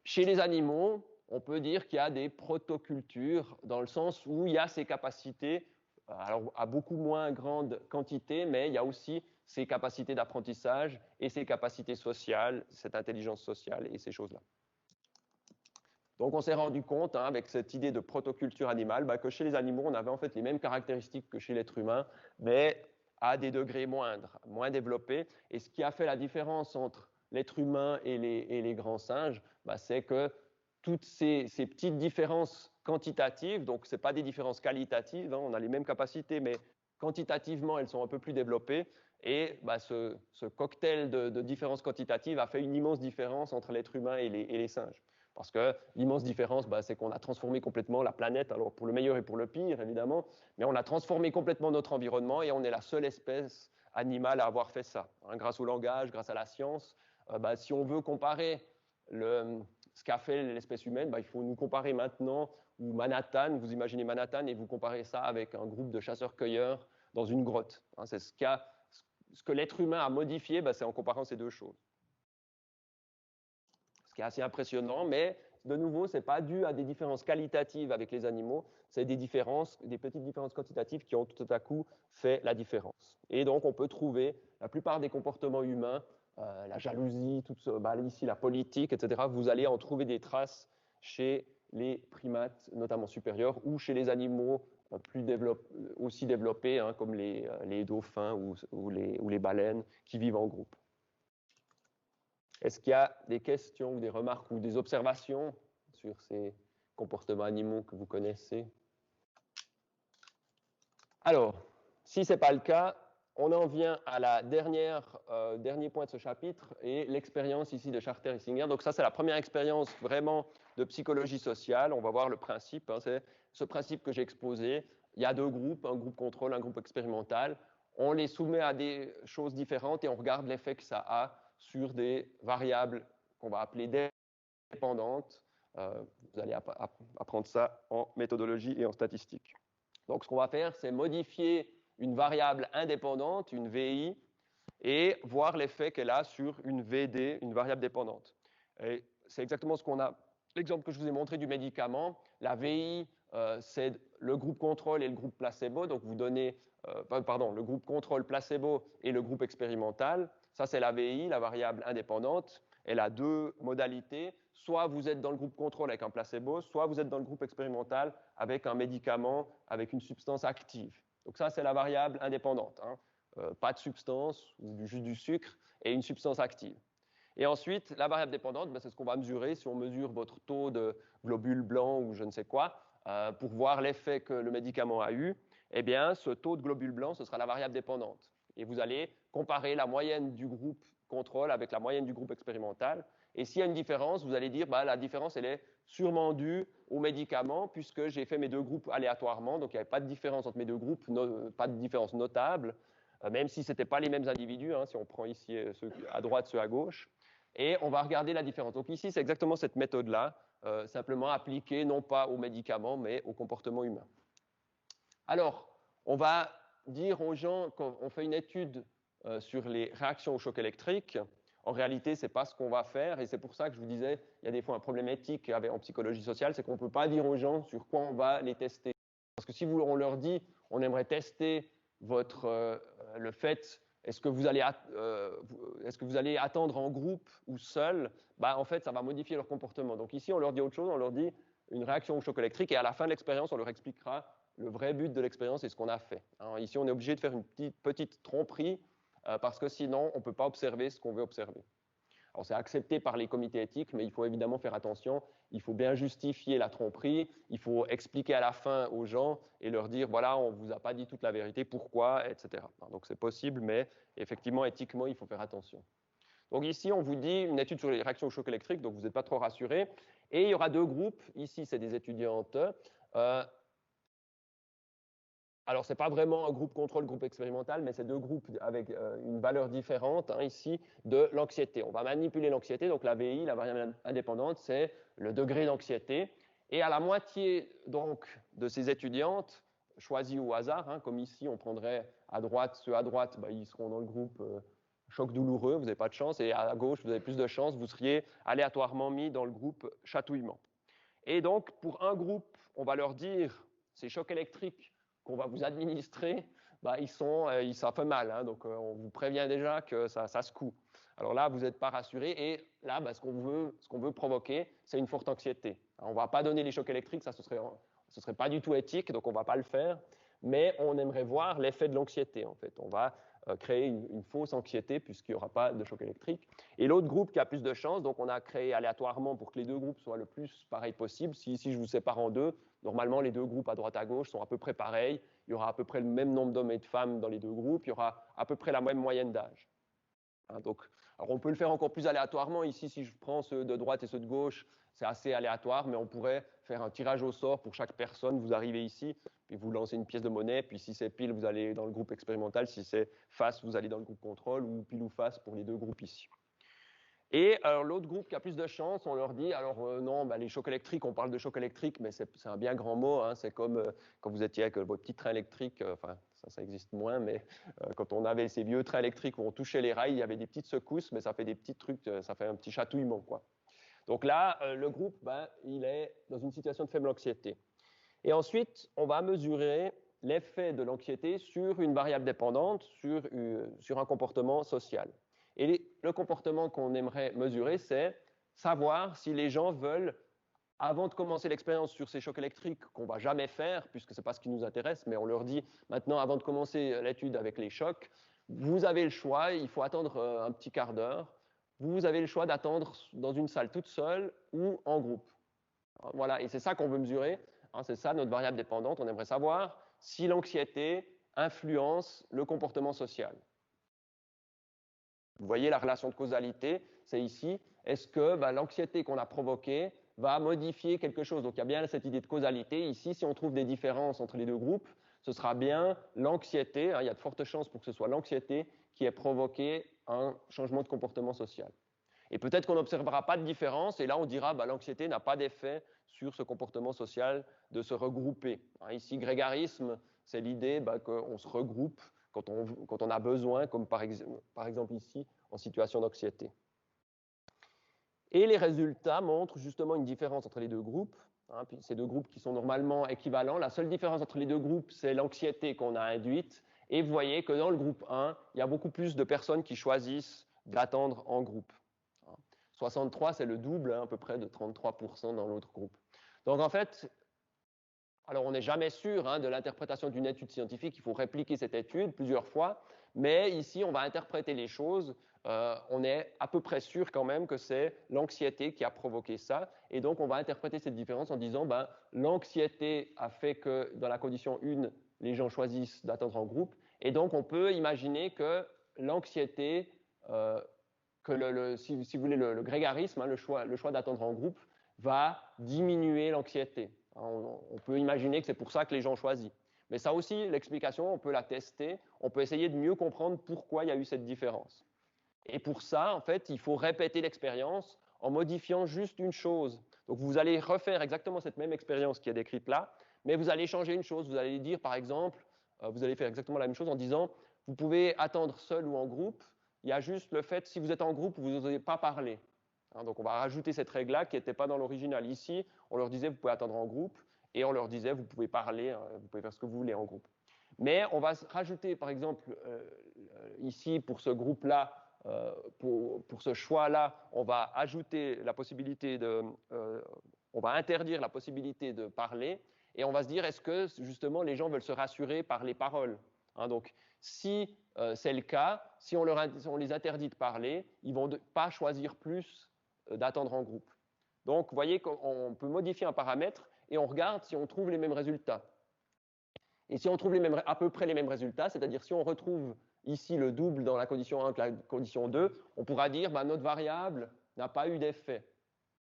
Chez les animaux, on peut dire qu'il y a des protocultures dans le sens où il y a ces capacités, alors à beaucoup moins grande quantité, mais il y a aussi ces capacités d'apprentissage et ces capacités sociales, cette intelligence sociale et ces choses-là. Donc on s'est rendu compte, avec cette idée de protoculture animale, que chez les animaux, on avait en fait les mêmes caractéristiques que chez l'être humain, mais à des degrés moindres, moins développés. Et ce qui a fait la différence entre l'être humain et les grands singes, c'est que toutes ces petites différences quantitatives, donc ce n'est pas des différences qualitatives, on a les mêmes capacités, mais quantitativement, elles sont un peu plus développées. Et ce cocktail de différences quantitatives a fait une immense différence entre l'être humain et les singes. Parce que l'immense différence, c'est qu'on a transformé complètement la planète, alors pour le meilleur et pour le pire, évidemment, mais on a transformé complètement notre environnement et on est la seule espèce animale à avoir fait ça. Grâce au langage, grâce à la science, si on veut comparer ce qu'a fait l'espèce humaine, il faut nous comparer maintenant, ou Manhattan, vous imaginez Manhattan et vous comparez ça avec un groupe de chasseurs-cueilleurs dans une grotte. C'est ce que l'être humain a modifié, c'est en comparant ces deux choses. Ce qui est assez impressionnant, mais de nouveau, ce n'est pas dû à des différences qualitatives avec les animaux, c'est des petites différences quantitatives qui ont tout à coup fait la différence. Et donc, on peut trouver la plupart des comportements humains, la jalousie, ici la politique, etc., vous allez en trouver des traces chez les primates, notamment supérieurs, ou chez les animaux aussi développés, comme les dauphins ou les baleines qui vivent en groupe. Est-ce qu'il y a des questions, des remarques ou des observations sur ces comportements animaux que vous connaissez? Alors, si ce n'est pas le cas, on en vient à la dernier point de ce chapitre et l'expérience ici de Charter et Singer. Donc ça, c'est la première expérience vraiment de psychologie sociale. On va voir le principe. C'est ce principe que j'ai exposé. Il y a deux groupes, un groupe contrôle, un groupe expérimental. On les soumet à des choses différentes et on regarde l'effet que ça a sur des variables qu'on va appeler dépendantes. Vous allez apprendre ça en méthodologie et en statistique. Donc, ce qu'on va faire, c'est modifier une variable indépendante, une VI, et voir l'effet qu'elle a sur une VD, une variable dépendante. Et c'est exactement ce qu'on a. L'exemple que je vous ai montré du médicament, la VI, c'est le groupe contrôle et le groupe placebo. Donc, vous donnez, le groupe contrôle placebo et le groupe expérimental. Ça, c'est la VI, la variable indépendante. Elle a deux modalités. Soit vous êtes dans le groupe contrôle avec un placebo, soit vous êtes dans le groupe expérimental avec un médicament, avec une substance active. Donc ça, c'est la variable indépendante. Pas de substance, ou juste du sucre, et une substance active. Et ensuite, la variable dépendante, c'est ce qu'on va mesurer si on mesure votre taux de globules blancs ou je ne sais quoi, pour voir l'effet que le médicament a eu. Eh bien, ce taux de globules blancs, ce sera la variable dépendante. Et vous allez comparer la moyenne du groupe contrôle avec la moyenne du groupe expérimental. Et s'il y a une différence, vous allez dire la différence, elle est sûrement due au médicament, puisque j'ai fait mes deux groupes aléatoirement, donc il n'y avait pas de différence entre mes deux groupes, pas de différence notable, même si ce n'étaient pas les mêmes individus, si on prend ici ceux à droite, ceux à gauche. Et on va regarder la différence. Donc ici, c'est exactement cette méthode-là, simplement appliquée non pas aux médicaments, mais au comportement humain. Alors, on va dire aux gens qu'on fait une étude sur les réactions au choc électrique. En réalité, ce n'est pas ce qu'on va faire, et c'est pour ça que je vous disais, il y a des fois un problème éthique en psychologie sociale, c'est qu'on ne peut pas dire aux gens sur quoi on va les tester. Parce que si on leur dit, on aimerait tester le fait, est-ce que vous allez attendre en groupe ou seul, en fait, ça va modifier leur comportement. Donc ici, on leur dit autre chose, on leur dit une réaction au choc électrique, et à la fin de l'expérience, on leur expliquera le vrai but de l'expérience et ce qu'on a fait. Alors, ici, on est obligé de faire une petite tromperie, parce que sinon, on ne peut pas observer ce qu'on veut observer. Alors, c'est accepté par les comités éthiques, mais il faut évidemment faire attention. Il faut bien justifier la tromperie. Il faut expliquer à la fin aux gens et leur dire, voilà, on ne vous a pas dit toute la vérité, pourquoi, etc. Donc, c'est possible, mais effectivement, éthiquement, il faut faire attention. Donc ici, on vous dit une étude sur les réactions au choc électrique, donc vous n'êtes pas trop rassurés. Et il y aura deux groupes. Ici, c'est des étudiantes Alors, ce n'est pas vraiment un groupe contrôle, groupe expérimental, mais c'est deux groupes avec une valeur différente, hein, ici, de l'anxiété. On va manipuler l'anxiété, donc la VI, la variable indépendante, c'est le degré d'anxiété. Et à la moitié donc, de ces étudiantes, choisies au hasard, hein, comme ici, on prendrait à droite, ceux à droite, bah, ils seront dans le groupe choc douloureux, vous n'avez pas de chance, et à gauche, vous avez plus de chance, vous seriez aléatoirement mis dans le groupe chatouillement. Et donc, pour un groupe, on va leur dire, ces chocs électriques qu'on va vous administrer, bah, ça fait mal. Hein, donc, on vous prévient déjà que ça secoue. Alors là, vous n'êtes pas rassuré. Et là, bah, ce qu'on veut provoquer, c'est une forte anxiété. On ne va pas donner les chocs électriques, ça, ce serait pas du tout éthique, donc on ne va pas le faire. Mais on aimerait voir l'effet de l'anxiété, en fait. On va créer une fausse anxiété puisqu'il n'y aura pas de choc électrique. Et l'autre groupe qui a plus de chance, donc on a créé aléatoirement pour que les deux groupes soient le plus pareil possible. Si je vous sépare en deux, normalement les deux groupes à droite à gauche sont à peu près pareils. Il y aura à peu près le même nombre d'hommes et de femmes dans les deux groupes. Il y aura à peu près la même moyenne d'âge. Hein, donc, alors on peut le faire encore plus aléatoirement. Ici, si je prends ceux de droite et ceux de gauche, c'est assez aléatoire, mais on pourrait faire un tirage au sort pour chaque personne. Vous arrivez ici, puis vous lancez une pièce de monnaie, puis si c'est pile, vous allez dans le groupe expérimental. Si c'est face, vous allez dans le groupe contrôle, ou pile ou face pour les deux groupes ici. Et alors l'autre groupe qui a plus de chance, on leur dit, alors non, bah, les chocs électriques, on parle de chocs électriques, mais c'est un bien grand mot, hein, c'est comme quand vous étiez avec votre petit train électrique, enfin ça existe moins, mais quand on avait ces vieux trains électriques où on touchait les rails, il y avait des petites secousses, mais ça fait des petits trucs, ça fait un petit chatouillement, quoi. Donc là, le groupe, ben, il est dans une situation de faible anxiété. Et ensuite, on va mesurer l'effet de l'anxiété sur une variable dépendante, sur un comportement social. Et le comportement qu'on aimerait mesurer, c'est savoir si les gens veulent, avant de commencer l'expérience sur ces chocs électriques qu'on ne va jamais faire, puisque ce n'est pas ce qui nous intéresse, mais on leur dit maintenant, avant de commencer l'étude avec les chocs, vous avez le choix, il faut attendre un petit quart d'heure, vous avez le choix d'attendre dans une salle toute seule ou en groupe. Voilà, et c'est ça qu'on veut mesurer, hein, c'est ça notre variable dépendante, on aimerait savoir si l'anxiété influence le comportement social. Vous voyez la relation de causalité, c'est ici. Est-ce que l'anxiété qu'on a provoquée va modifier quelque chose? Donc il y a bien cette idée de causalité. Ici, si on trouve des différences entre les deux groupes, ce sera bien l'anxiété, hein, il y a de fortes chances pour que ce soit l'anxiété qui ait provoqué un changement de comportement social. Et peut-être qu'on n'observera pas de différence, et là on dira l'anxiété n'a pas d'effet sur ce comportement social de se regrouper. Hein, ici, grégarisme, c'est l'idée qu'on se regroupe quand on a besoin, comme par exemple ici, en situation d'anxiété. Et les résultats montrent justement une différence entre les deux groupes. Hein, puis ces deux groupes qui sont normalement équivalents. La seule différence entre les deux groupes, c'est l'anxiété qu'on a induite. Et vous voyez que dans le groupe 1, il y a beaucoup plus de personnes qui choisissent d'attendre en groupe. 63, c'est le double, hein, à peu près de 33% dans l'autre groupe. Donc en fait, alors on n'est jamais sûr hein, de l'interprétation d'une étude scientifique, il faut répliquer cette étude plusieurs fois, mais ici on va interpréter les choses, on est à peu près sûr quand même que c'est l'anxiété qui a provoqué ça, et donc on va interpréter cette différence en disant l'anxiété a fait que dans la condition 1, les gens choisissent d'attendre en groupe, et donc on peut imaginer que l'anxiété, si vous voulez le grégarisme, hein, le choix d'attendre en groupe, va diminuer l'anxiété. On peut imaginer que c'est pour ça que les gens choisissent. Mais ça aussi, l'explication, on peut la tester, on peut essayer de mieux comprendre pourquoi il y a eu cette différence. Et pour ça, en fait, il faut répéter l'expérience en modifiant juste une chose. Donc vous allez refaire exactement cette même expérience qui est décrite là, mais vous allez changer une chose. Vous allez dire, par exemple, vous allez faire exactement la même chose en disant, vous pouvez attendre seul ou en groupe, il y a juste le fait, si vous êtes en groupe, vous n'osez pas parler. Hein, donc on va rajouter cette règle-là qui n'était pas dans l'original. Ici, on leur disait vous pouvez attendre en groupe et on leur disait vous pouvez parler, vous pouvez faire ce que vous voulez en groupe. Mais on va rajouter par exemple ici pour ce groupe-là, pour ce choix-là, on va ajouter la possibilité on va interdire la possibilité de parler et on va se dire est-ce que justement les gens veulent se rassurer par les paroles. Hein, donc, si c'est le cas, si on les interdit de parler, ils ne vont pas choisir plus d'attendre en groupe. Donc, vous voyez qu'on peut modifier un paramètre et on regarde si on trouve les mêmes résultats. Et si on trouve à peu près les mêmes résultats, c'est-à-dire si on retrouve ici le double dans la condition 1 que la condition 2, on pourra dire notre variable n'a pas eu d'effet.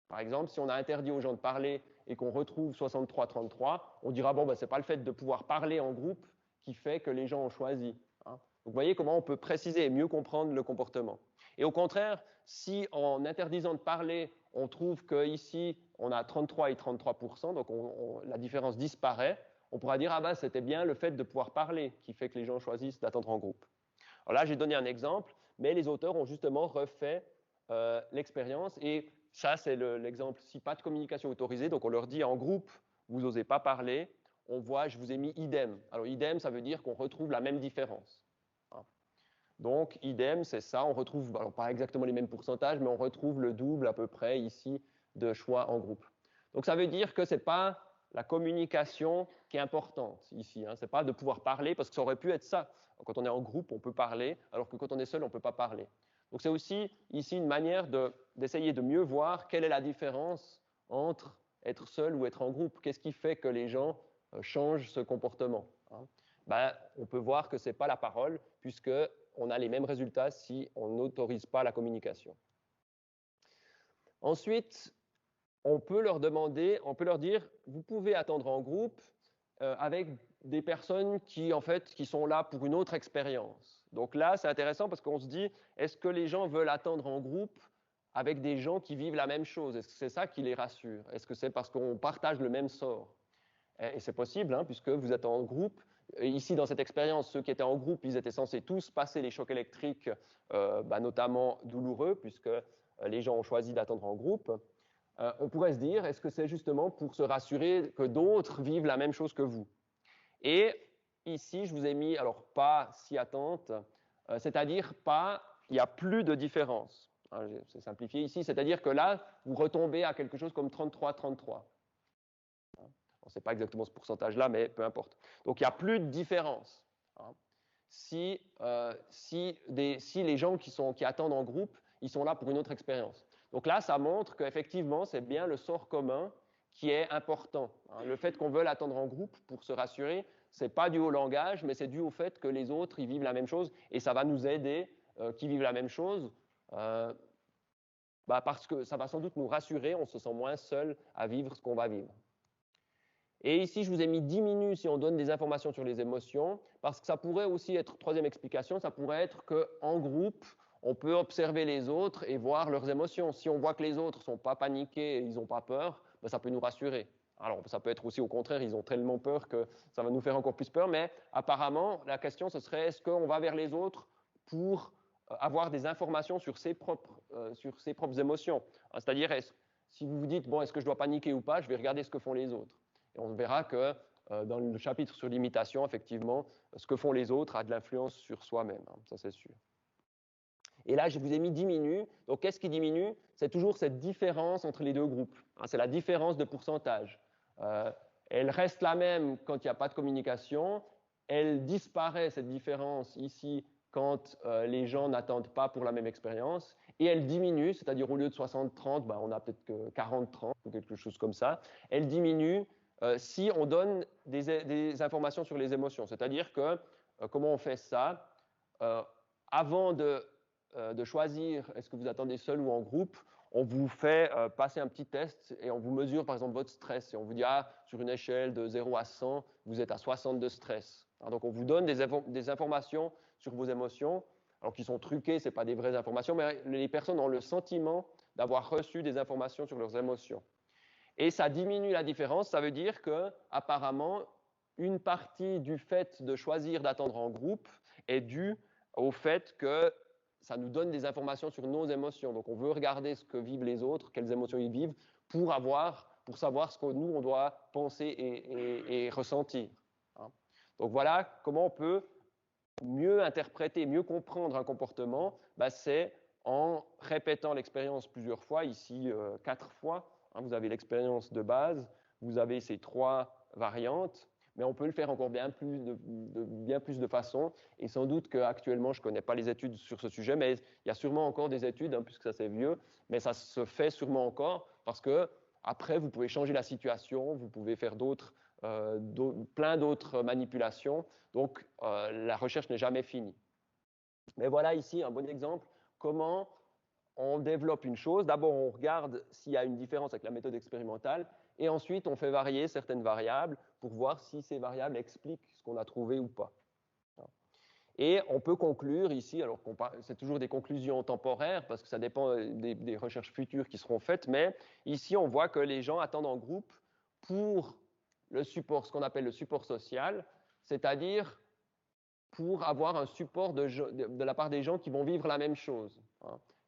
Par exemple, si on a interdit aux gens de parler et qu'on retrouve 63-33, on dira, bon, ben, ce n'est pas le fait de pouvoir parler en groupe qui fait que les gens ont choisi. Hein. Donc, vous voyez comment on peut préciser et mieux comprendre le comportement. Et au contraire, si en interdisant de parler, on trouve qu'ici, on a 33 et 33%, donc la différence disparaît, on pourra dire, ah ben, c'était bien le fait de pouvoir parler qui fait que les gens choisissent d'attendre en groupe. Alors là, j'ai donné un exemple, mais les auteurs ont justement refait l'expérience et ça, c'est l'exemple, si pas de communication autorisée, donc on leur dit en groupe, vous n'osez pas parler, on voit, je vous ai mis idem. Alors idem, ça veut dire qu'on retrouve la même différence. Donc idem, c'est ça, on retrouve, alors pas exactement les mêmes pourcentages, mais on retrouve le double à peu près ici de choix en groupe. Donc ça veut dire que ce n'est pas la communication qui est importante ici, hein. Ce n'est pas de pouvoir parler, parce que ça aurait pu être ça. Quand on est en groupe, on peut parler, alors que quand on est seul, on ne peut pas parler. Donc c'est aussi ici une manière d'essayer de mieux voir quelle est la différence entre être seul ou être en groupe. Qu'est-ce qui fait que les gens changent ce comportement, hein. Ben, on peut voir que ce n'est pas la parole, puisqu'on a les mêmes résultats si on n'autorise pas la communication. Ensuite, on peut leur demander, on peut leur dire, vous pouvez attendre en groupe avec des personnes qui, en fait, qui sont là pour une autre expérience. Donc là, c'est intéressant parce qu'on se dit, est-ce que les gens veulent attendre en groupe avec des gens qui vivent la même chose? Est-ce que c'est ça qui les rassure? Est-ce que c'est parce qu'on partage le même sort? Et c'est possible, hein, puisque vous êtes en groupe. Et ici, dans cette expérience, ceux qui étaient en groupe, ils étaient censés tous passer les chocs électriques, notamment douloureux, puisque les gens ont choisi d'attendre en groupe. On pourrait se dire, est-ce que c'est justement pour se rassurer que d'autres vivent la même chose que vous? Et ici, je vous ai mis, alors pas si attente, c'est-à-dire pas, il n'y a plus de différence. Hein, c'est simplifié ici, c'est-à-dire que là, vous retombez à quelque chose comme 33-33. On ne sait pas exactement ce pourcentage-là, mais peu importe. Donc, il n'y a plus de différence. Hein. Si les gens qui attendent en groupe, ils sont là pour une autre expérience. Donc là, ça montre qu'effectivement, c'est bien le sort commun qui est important. Hein. Le fait qu'on veuille attendre en groupe pour se rassurer, ce n'est pas dû au langage, mais c'est dû au fait que les autres, ils vivent la même chose, et ça va nous aider, qui vivent la même chose, parce que ça va sans doute nous rassurer, on se sent moins seul à vivre ce qu'on va vivre. Et ici, je vous ai mis diminue si on donne des informations sur les émotions, parce que ça pourrait aussi être, troisième explication, ça pourrait être qu'en groupe, on peut observer les autres et voir leurs émotions. Si on voit que les autres ne sont pas paniqués et ils n'ont pas peur, ben ça peut nous rassurer. Alors, ça peut être aussi au contraire, ils ont tellement peur que ça va nous faire encore plus peur, mais apparemment, la question, ce serait est-ce qu'on va vers les autres pour avoir des informations sur ses propres émotions? C'est-à-dire, si vous vous dites, bon, est-ce que je dois paniquer ou pas, je vais regarder ce que font les autres. Et on verra que dans le chapitre sur l'imitation, effectivement, ce que font les autres a de l'influence sur soi-même, hein, ça c'est sûr. Et là, je vous ai mis diminue. Donc, qu'est-ce qui diminue? C'est toujours cette différence entre les deux groupes. Hein, c'est la différence de pourcentage. Elle reste la même quand il n'y a pas de communication. Elle disparaît, cette différence, ici, quand les gens n'attendent pas pour la même expérience. Et elle diminue, c'est-à-dire au lieu de 60-30, on a peut-être que 40-30 ou quelque chose comme ça. Elle diminue si on donne des informations sur les émotions. C'est-à-dire que, comment on fait ça? Avant de choisir est-ce que vous attendez seul ou en groupe, on vous fait passer un petit test et on vous mesure par exemple votre stress. Et on vous dit, sur une échelle de 0 à 100, vous êtes à 60 de stress. Alors, donc on vous donne des informations sur vos émotions, alors qui sont truquées, ce n'est pas des vraies informations, mais les personnes ont le sentiment d'avoir reçu des informations sur leurs émotions. Et ça diminue la différence, ça veut dire que apparemment une partie du fait de choisir d'attendre en groupe est due au fait que ça nous donne des informations sur nos émotions. Donc on veut regarder ce que vivent les autres, quelles émotions ils vivent, pour savoir ce que nous on doit penser et ressentir. Hein. Donc voilà comment on peut mieux interpréter, mieux comprendre un comportement, c'est en répétant l'expérience plusieurs fois, ici 4 fois. Vous avez l'expérience de base, vous avez ces 3 variantes, mais on peut le faire encore bien plus de façons. Et sans doute qu'actuellement, je ne connais pas les études sur ce sujet, mais il y a sûrement encore des études, puisque ça c'est vieux, mais ça se fait sûrement encore, parce que après, vous pouvez changer la situation, vous pouvez faire plein d'autres manipulations. Donc, la recherche n'est jamais finie. Mais voilà ici un bon exemple, comment on développe une chose. D'abord, on regarde s'il y a une différence avec la méthode expérimentale, et ensuite, on fait varier certaines variables pour voir si ces variables expliquent ce qu'on a trouvé ou pas. Et on peut conclure ici, alors c'est toujours des conclusions temporaires parce que ça dépend des recherches futures qui seront faites, mais ici on voit que les gens attendent en groupe pour le support, ce qu'on appelle le support social, c'est-à-dire pour avoir un support de la part des gens qui vont vivre la même chose.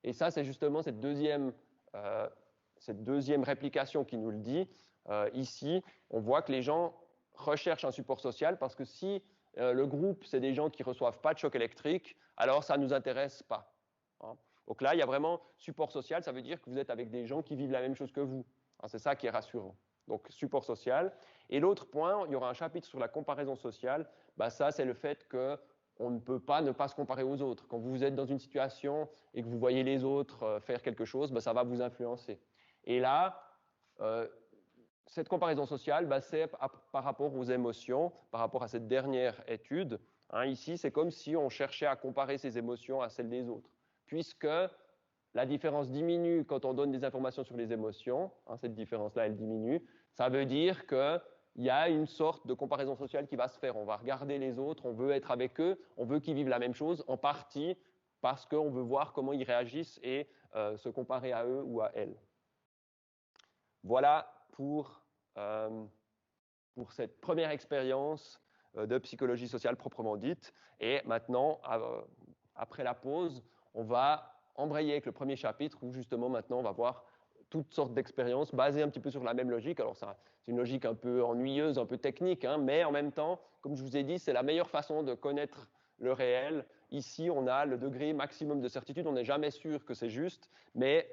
Et ça, c'est justement cette deuxième réplication qui nous le dit. Ici, on voit que les gens recherchent un support social parce que si le groupe, c'est des gens qui ne reçoivent pas de choc électrique, alors ça ne nous intéresse pas. Donc là, il y a vraiment support social, ça veut dire que vous êtes avec des gens qui vivent la même chose que vous. C'est ça qui est rassurant. Donc, support social. Et l'autre point, il y aura un chapitre sur la comparaison sociale. Ça, c'est le fait qu'on ne peut pas ne pas se comparer aux autres. Quand vous êtes dans une situation et que vous voyez les autres faire quelque chose, ça va vous influencer. Et là, cette comparaison sociale, c'est par rapport aux émotions, par rapport à cette dernière étude. Ici, c'est comme si on cherchait à comparer ses émotions à celles des autres, puisque la différence diminue quand on donne des informations sur les émotions. Cette différence-là, elle diminue. Ça veut dire qu'il y a une sorte de comparaison sociale qui va se faire. On va regarder les autres, on veut être avec eux, on veut qu'ils vivent la même chose, en partie parce qu'on veut voir comment ils réagissent et se comparer à eux ou à elles. Voilà pour cette première expérience de psychologie sociale proprement dite. Et maintenant, après la pause, on va embrayer avec le premier chapitre où justement maintenant on va voir toutes sortes d'expériences basées un petit peu sur la même logique. Alors c'est une logique un peu ennuyeuse, un peu technique, mais en même temps, comme je vous ai dit, c'est la meilleure façon de connaître le réel. Ici, on a le degré maximum de certitude, on n'est jamais sûr que c'est juste, mais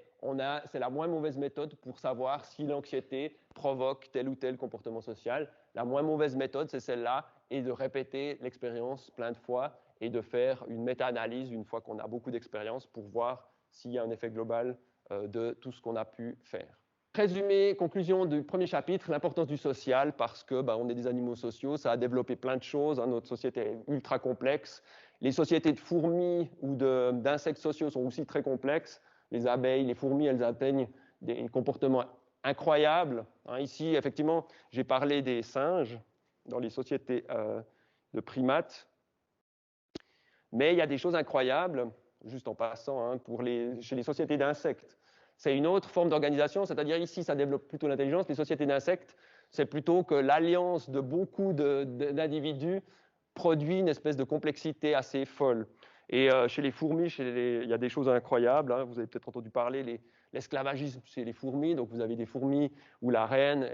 c'est la moins mauvaise méthode pour savoir si l'anxiété provoque tel ou tel comportement social. La moins mauvaise méthode, c'est celle-là, et de répéter l'expérience plein de fois et de faire une méta-analyse une fois qu'on a beaucoup d'expérience pour voir s'il y a un effet global de tout ce qu'on a pu faire. Résumé, conclusion du premier chapitre, l'importance du social, parce que on est des animaux sociaux, ça a développé plein de choses, notre société est ultra complexe. Les sociétés de fourmis ou d'insectes sociaux sont aussi très complexes. Les abeilles, les fourmis, elles atteignent des comportements incroyables. Ici, effectivement, j'ai parlé des singes dans les sociétés de primates. Mais il y a des choses incroyables, juste en passant, chez les sociétés d'insectes. C'est une autre forme d'organisation, c'est-à-dire ici, ça développe plutôt l'intelligence. Les sociétés d'insectes, c'est plutôt que l'alliance de beaucoup d'individus produit une espèce de complexité assez folle. Et chez les fourmis, il y a des choses incroyables. Vous avez peut-être entendu parler l'esclavagisme chez les fourmis. Donc vous avez des fourmis où la reine,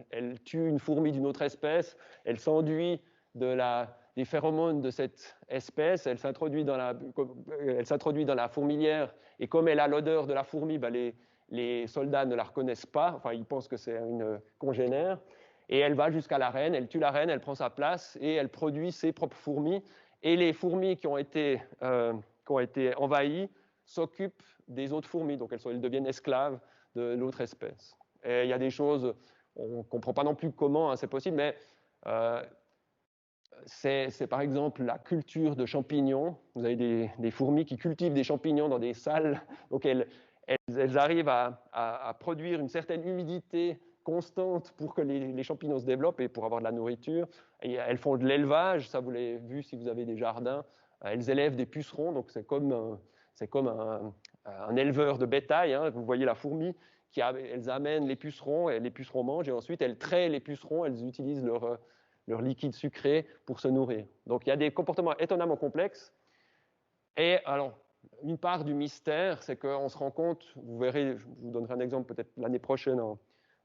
elle tue une fourmi d'une autre espèce, elle s'enduit des phéromones de cette espèce, elle s'introduit dans la fourmilière, et comme elle a l'odeur de la fourmi, les soldats ne la reconnaissent pas, enfin ils pensent que c'est une congénère, et elle va jusqu'à la reine, elle tue la reine, elle prend sa place, et elle produit ses propres fourmis, et les fourmis qui ont été envahies s'occupent des autres fourmis, donc elles deviennent esclaves de l'autre espèce. Et il y a des choses, on ne comprend pas non plus comment c'est possible, mais c'est par exemple la culture de champignons. Vous avez des fourmis qui cultivent des champignons dans des salles. Donc elles arrivent à produire une certaine humidité constante pour que les champignons se développent et pour avoir de la nourriture. Et elles font de l'élevage, ça vous l'avez vu si vous avez des jardins. Elles élèvent des pucerons, donc c'est comme un éleveur de bétail. Vous voyez la fourmi, elles amènent les pucerons et les pucerons mangent et ensuite elles traient les pucerons, elles utilisent leur liquide sucré pour se nourrir. Donc il y a des comportements étonnamment complexes. Et alors, une part du mystère, c'est qu'on se rend compte, vous verrez, je vous donnerai un exemple peut-être l'année prochaine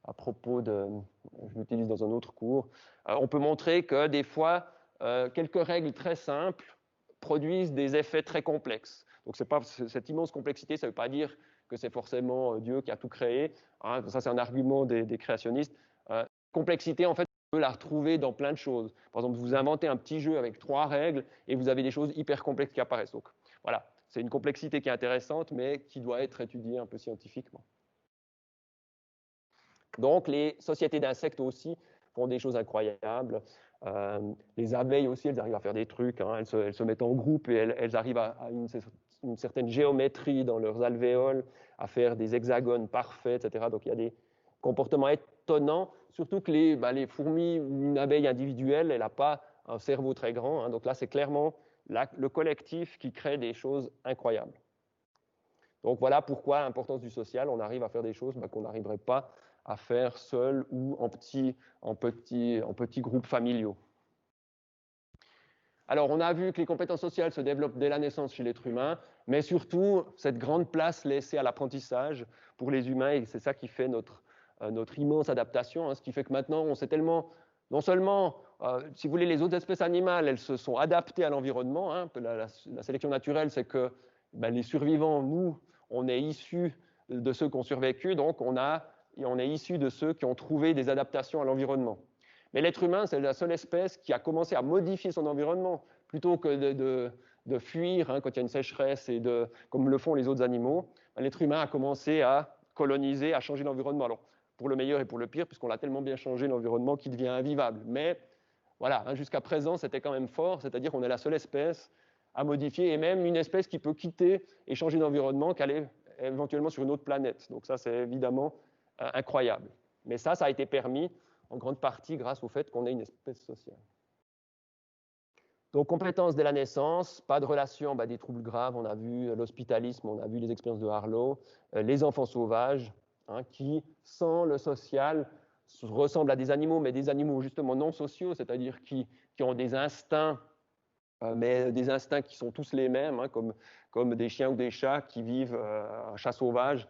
à propos je l'utilise dans un autre cours, on peut montrer que des fois, quelques règles très simples produisent des effets très complexes. Donc cette immense complexité, ça ne veut pas dire que c'est forcément Dieu qui a tout créé. Ça, c'est un argument des créationnistes. Complexité, en fait, on peut la retrouver dans plein de choses. Par exemple, vous inventez un petit jeu avec 3 règles et vous avez des choses hyper complexes qui apparaissent. Donc voilà, c'est une complexité qui est intéressante, mais qui doit être étudiée un peu scientifiquement. Donc les sociétés d'insectes aussi font des choses incroyables. Les abeilles aussi, elles arrivent à faire des trucs. Elles se mettent en groupe et elles arrivent à une une certaine géométrie dans leurs alvéoles, à faire des hexagones parfaits, etc. Donc il y a des comportements étonnants, surtout que les fourmis ou une abeille individuelle, elle n'a pas un cerveau très grand. Hein. Donc là, c'est clairement le collectif qui crée des choses incroyables. Donc voilà pourquoi l'importance du social, on arrive à faire des choses qu'on n'arriverait pas à faire seul ou en petits groupes familiaux. Alors, on a vu que les compétences sociales se développent dès la naissance chez l'être humain, mais surtout, cette grande place laissée à l'apprentissage pour les humains, et c'est ça qui fait notre immense adaptation, hein, ce qui fait que maintenant, on sait tellement, non seulement, si vous voulez, les autres espèces animales, elles se sont adaptées à l'environnement, hein, la sélection naturelle, c'est que les survivants, nous, on est issus de ceux qui ont survécu, donc on est issus de ceux qui ont trouvé des adaptations à l'environnement. Mais l'être humain, c'est la seule espèce qui a commencé à modifier son environnement, plutôt que de fuir hein, quand il y a une sécheresse, comme le font les autres animaux. L'être humain a commencé à coloniser, à changer l'environnement. Alors, pour le meilleur et pour le pire, puisqu'on l'a tellement bien changé l'environnement qu'il devient invivable. Mais voilà, hein, jusqu'à présent, c'était quand même fort, c'est-à-dire qu'on est la seule espèce à modifier, et même une espèce qui peut quitter et changer d'environnement, qu'aller éventuellement sur une autre planète. Donc ça, c'est évidemment incroyable. Mais ça a été permis en grande partie grâce au fait qu'on est une espèce sociale. Donc, compétences dès la naissance, pas de relation, des troubles graves, on a vu l'hospitalisme, on a vu les expériences de Harlow, les enfants sauvages, hein, qui, sans le social, ressemblent à des animaux, mais des animaux justement non sociaux, c'est-à-dire qui ont des instincts, mais des instincts qui sont tous les mêmes, hein, comme des chiens ou des chats qui vivent en chat sauvage.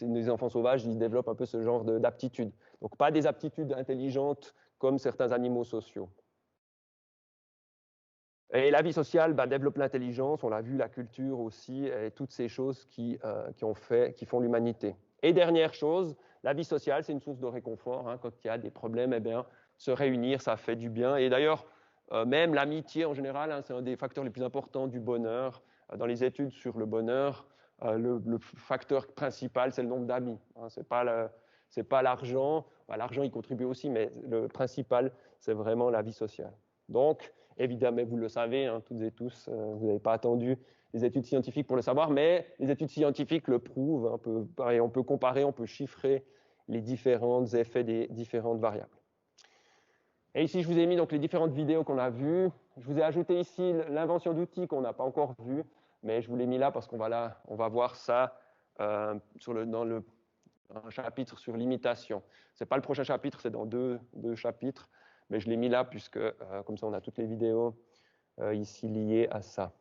Les enfants sauvages, ils développent un peu ce genre d'aptitudes. Donc, pas des aptitudes intelligentes comme certains animaux sociaux. Et la vie sociale développe l'intelligence, on l'a vu, la culture aussi, et toutes ces choses qui font l'humanité. Et dernière chose, la vie sociale, c'est une source de réconfort. Hein, quand il y a des problèmes, se réunir, ça fait du bien. Et d'ailleurs, même l'amitié en général, hein, c'est un des facteurs les plus importants du bonheur. Dans les études sur le bonheur, le facteur principal, c'est le nombre d'amis. Hein, c'est pas l'argent. L'argent, il contribue aussi, mais le principal, c'est vraiment la vie sociale. Donc, évidemment, vous le savez, hein, toutes et tous, vous n'avez pas attendu les études scientifiques pour le savoir, mais les études scientifiques le prouvent. Et on peut comparer, on peut chiffrer les différents effets des différentes variables. Et ici, je vous ai mis donc les différentes vidéos qu'on a vues. Je vous ai ajouté ici l'invention d'outils qu'on n'a pas encore vu, mais je vous l'ai mis là parce qu'on va voir ça dans un chapitre sur l'imitation. Ce n'est pas le prochain chapitre, c'est dans deux chapitres, mais je l'ai mis là puisque comme ça, on a toutes les vidéos ici liées à ça.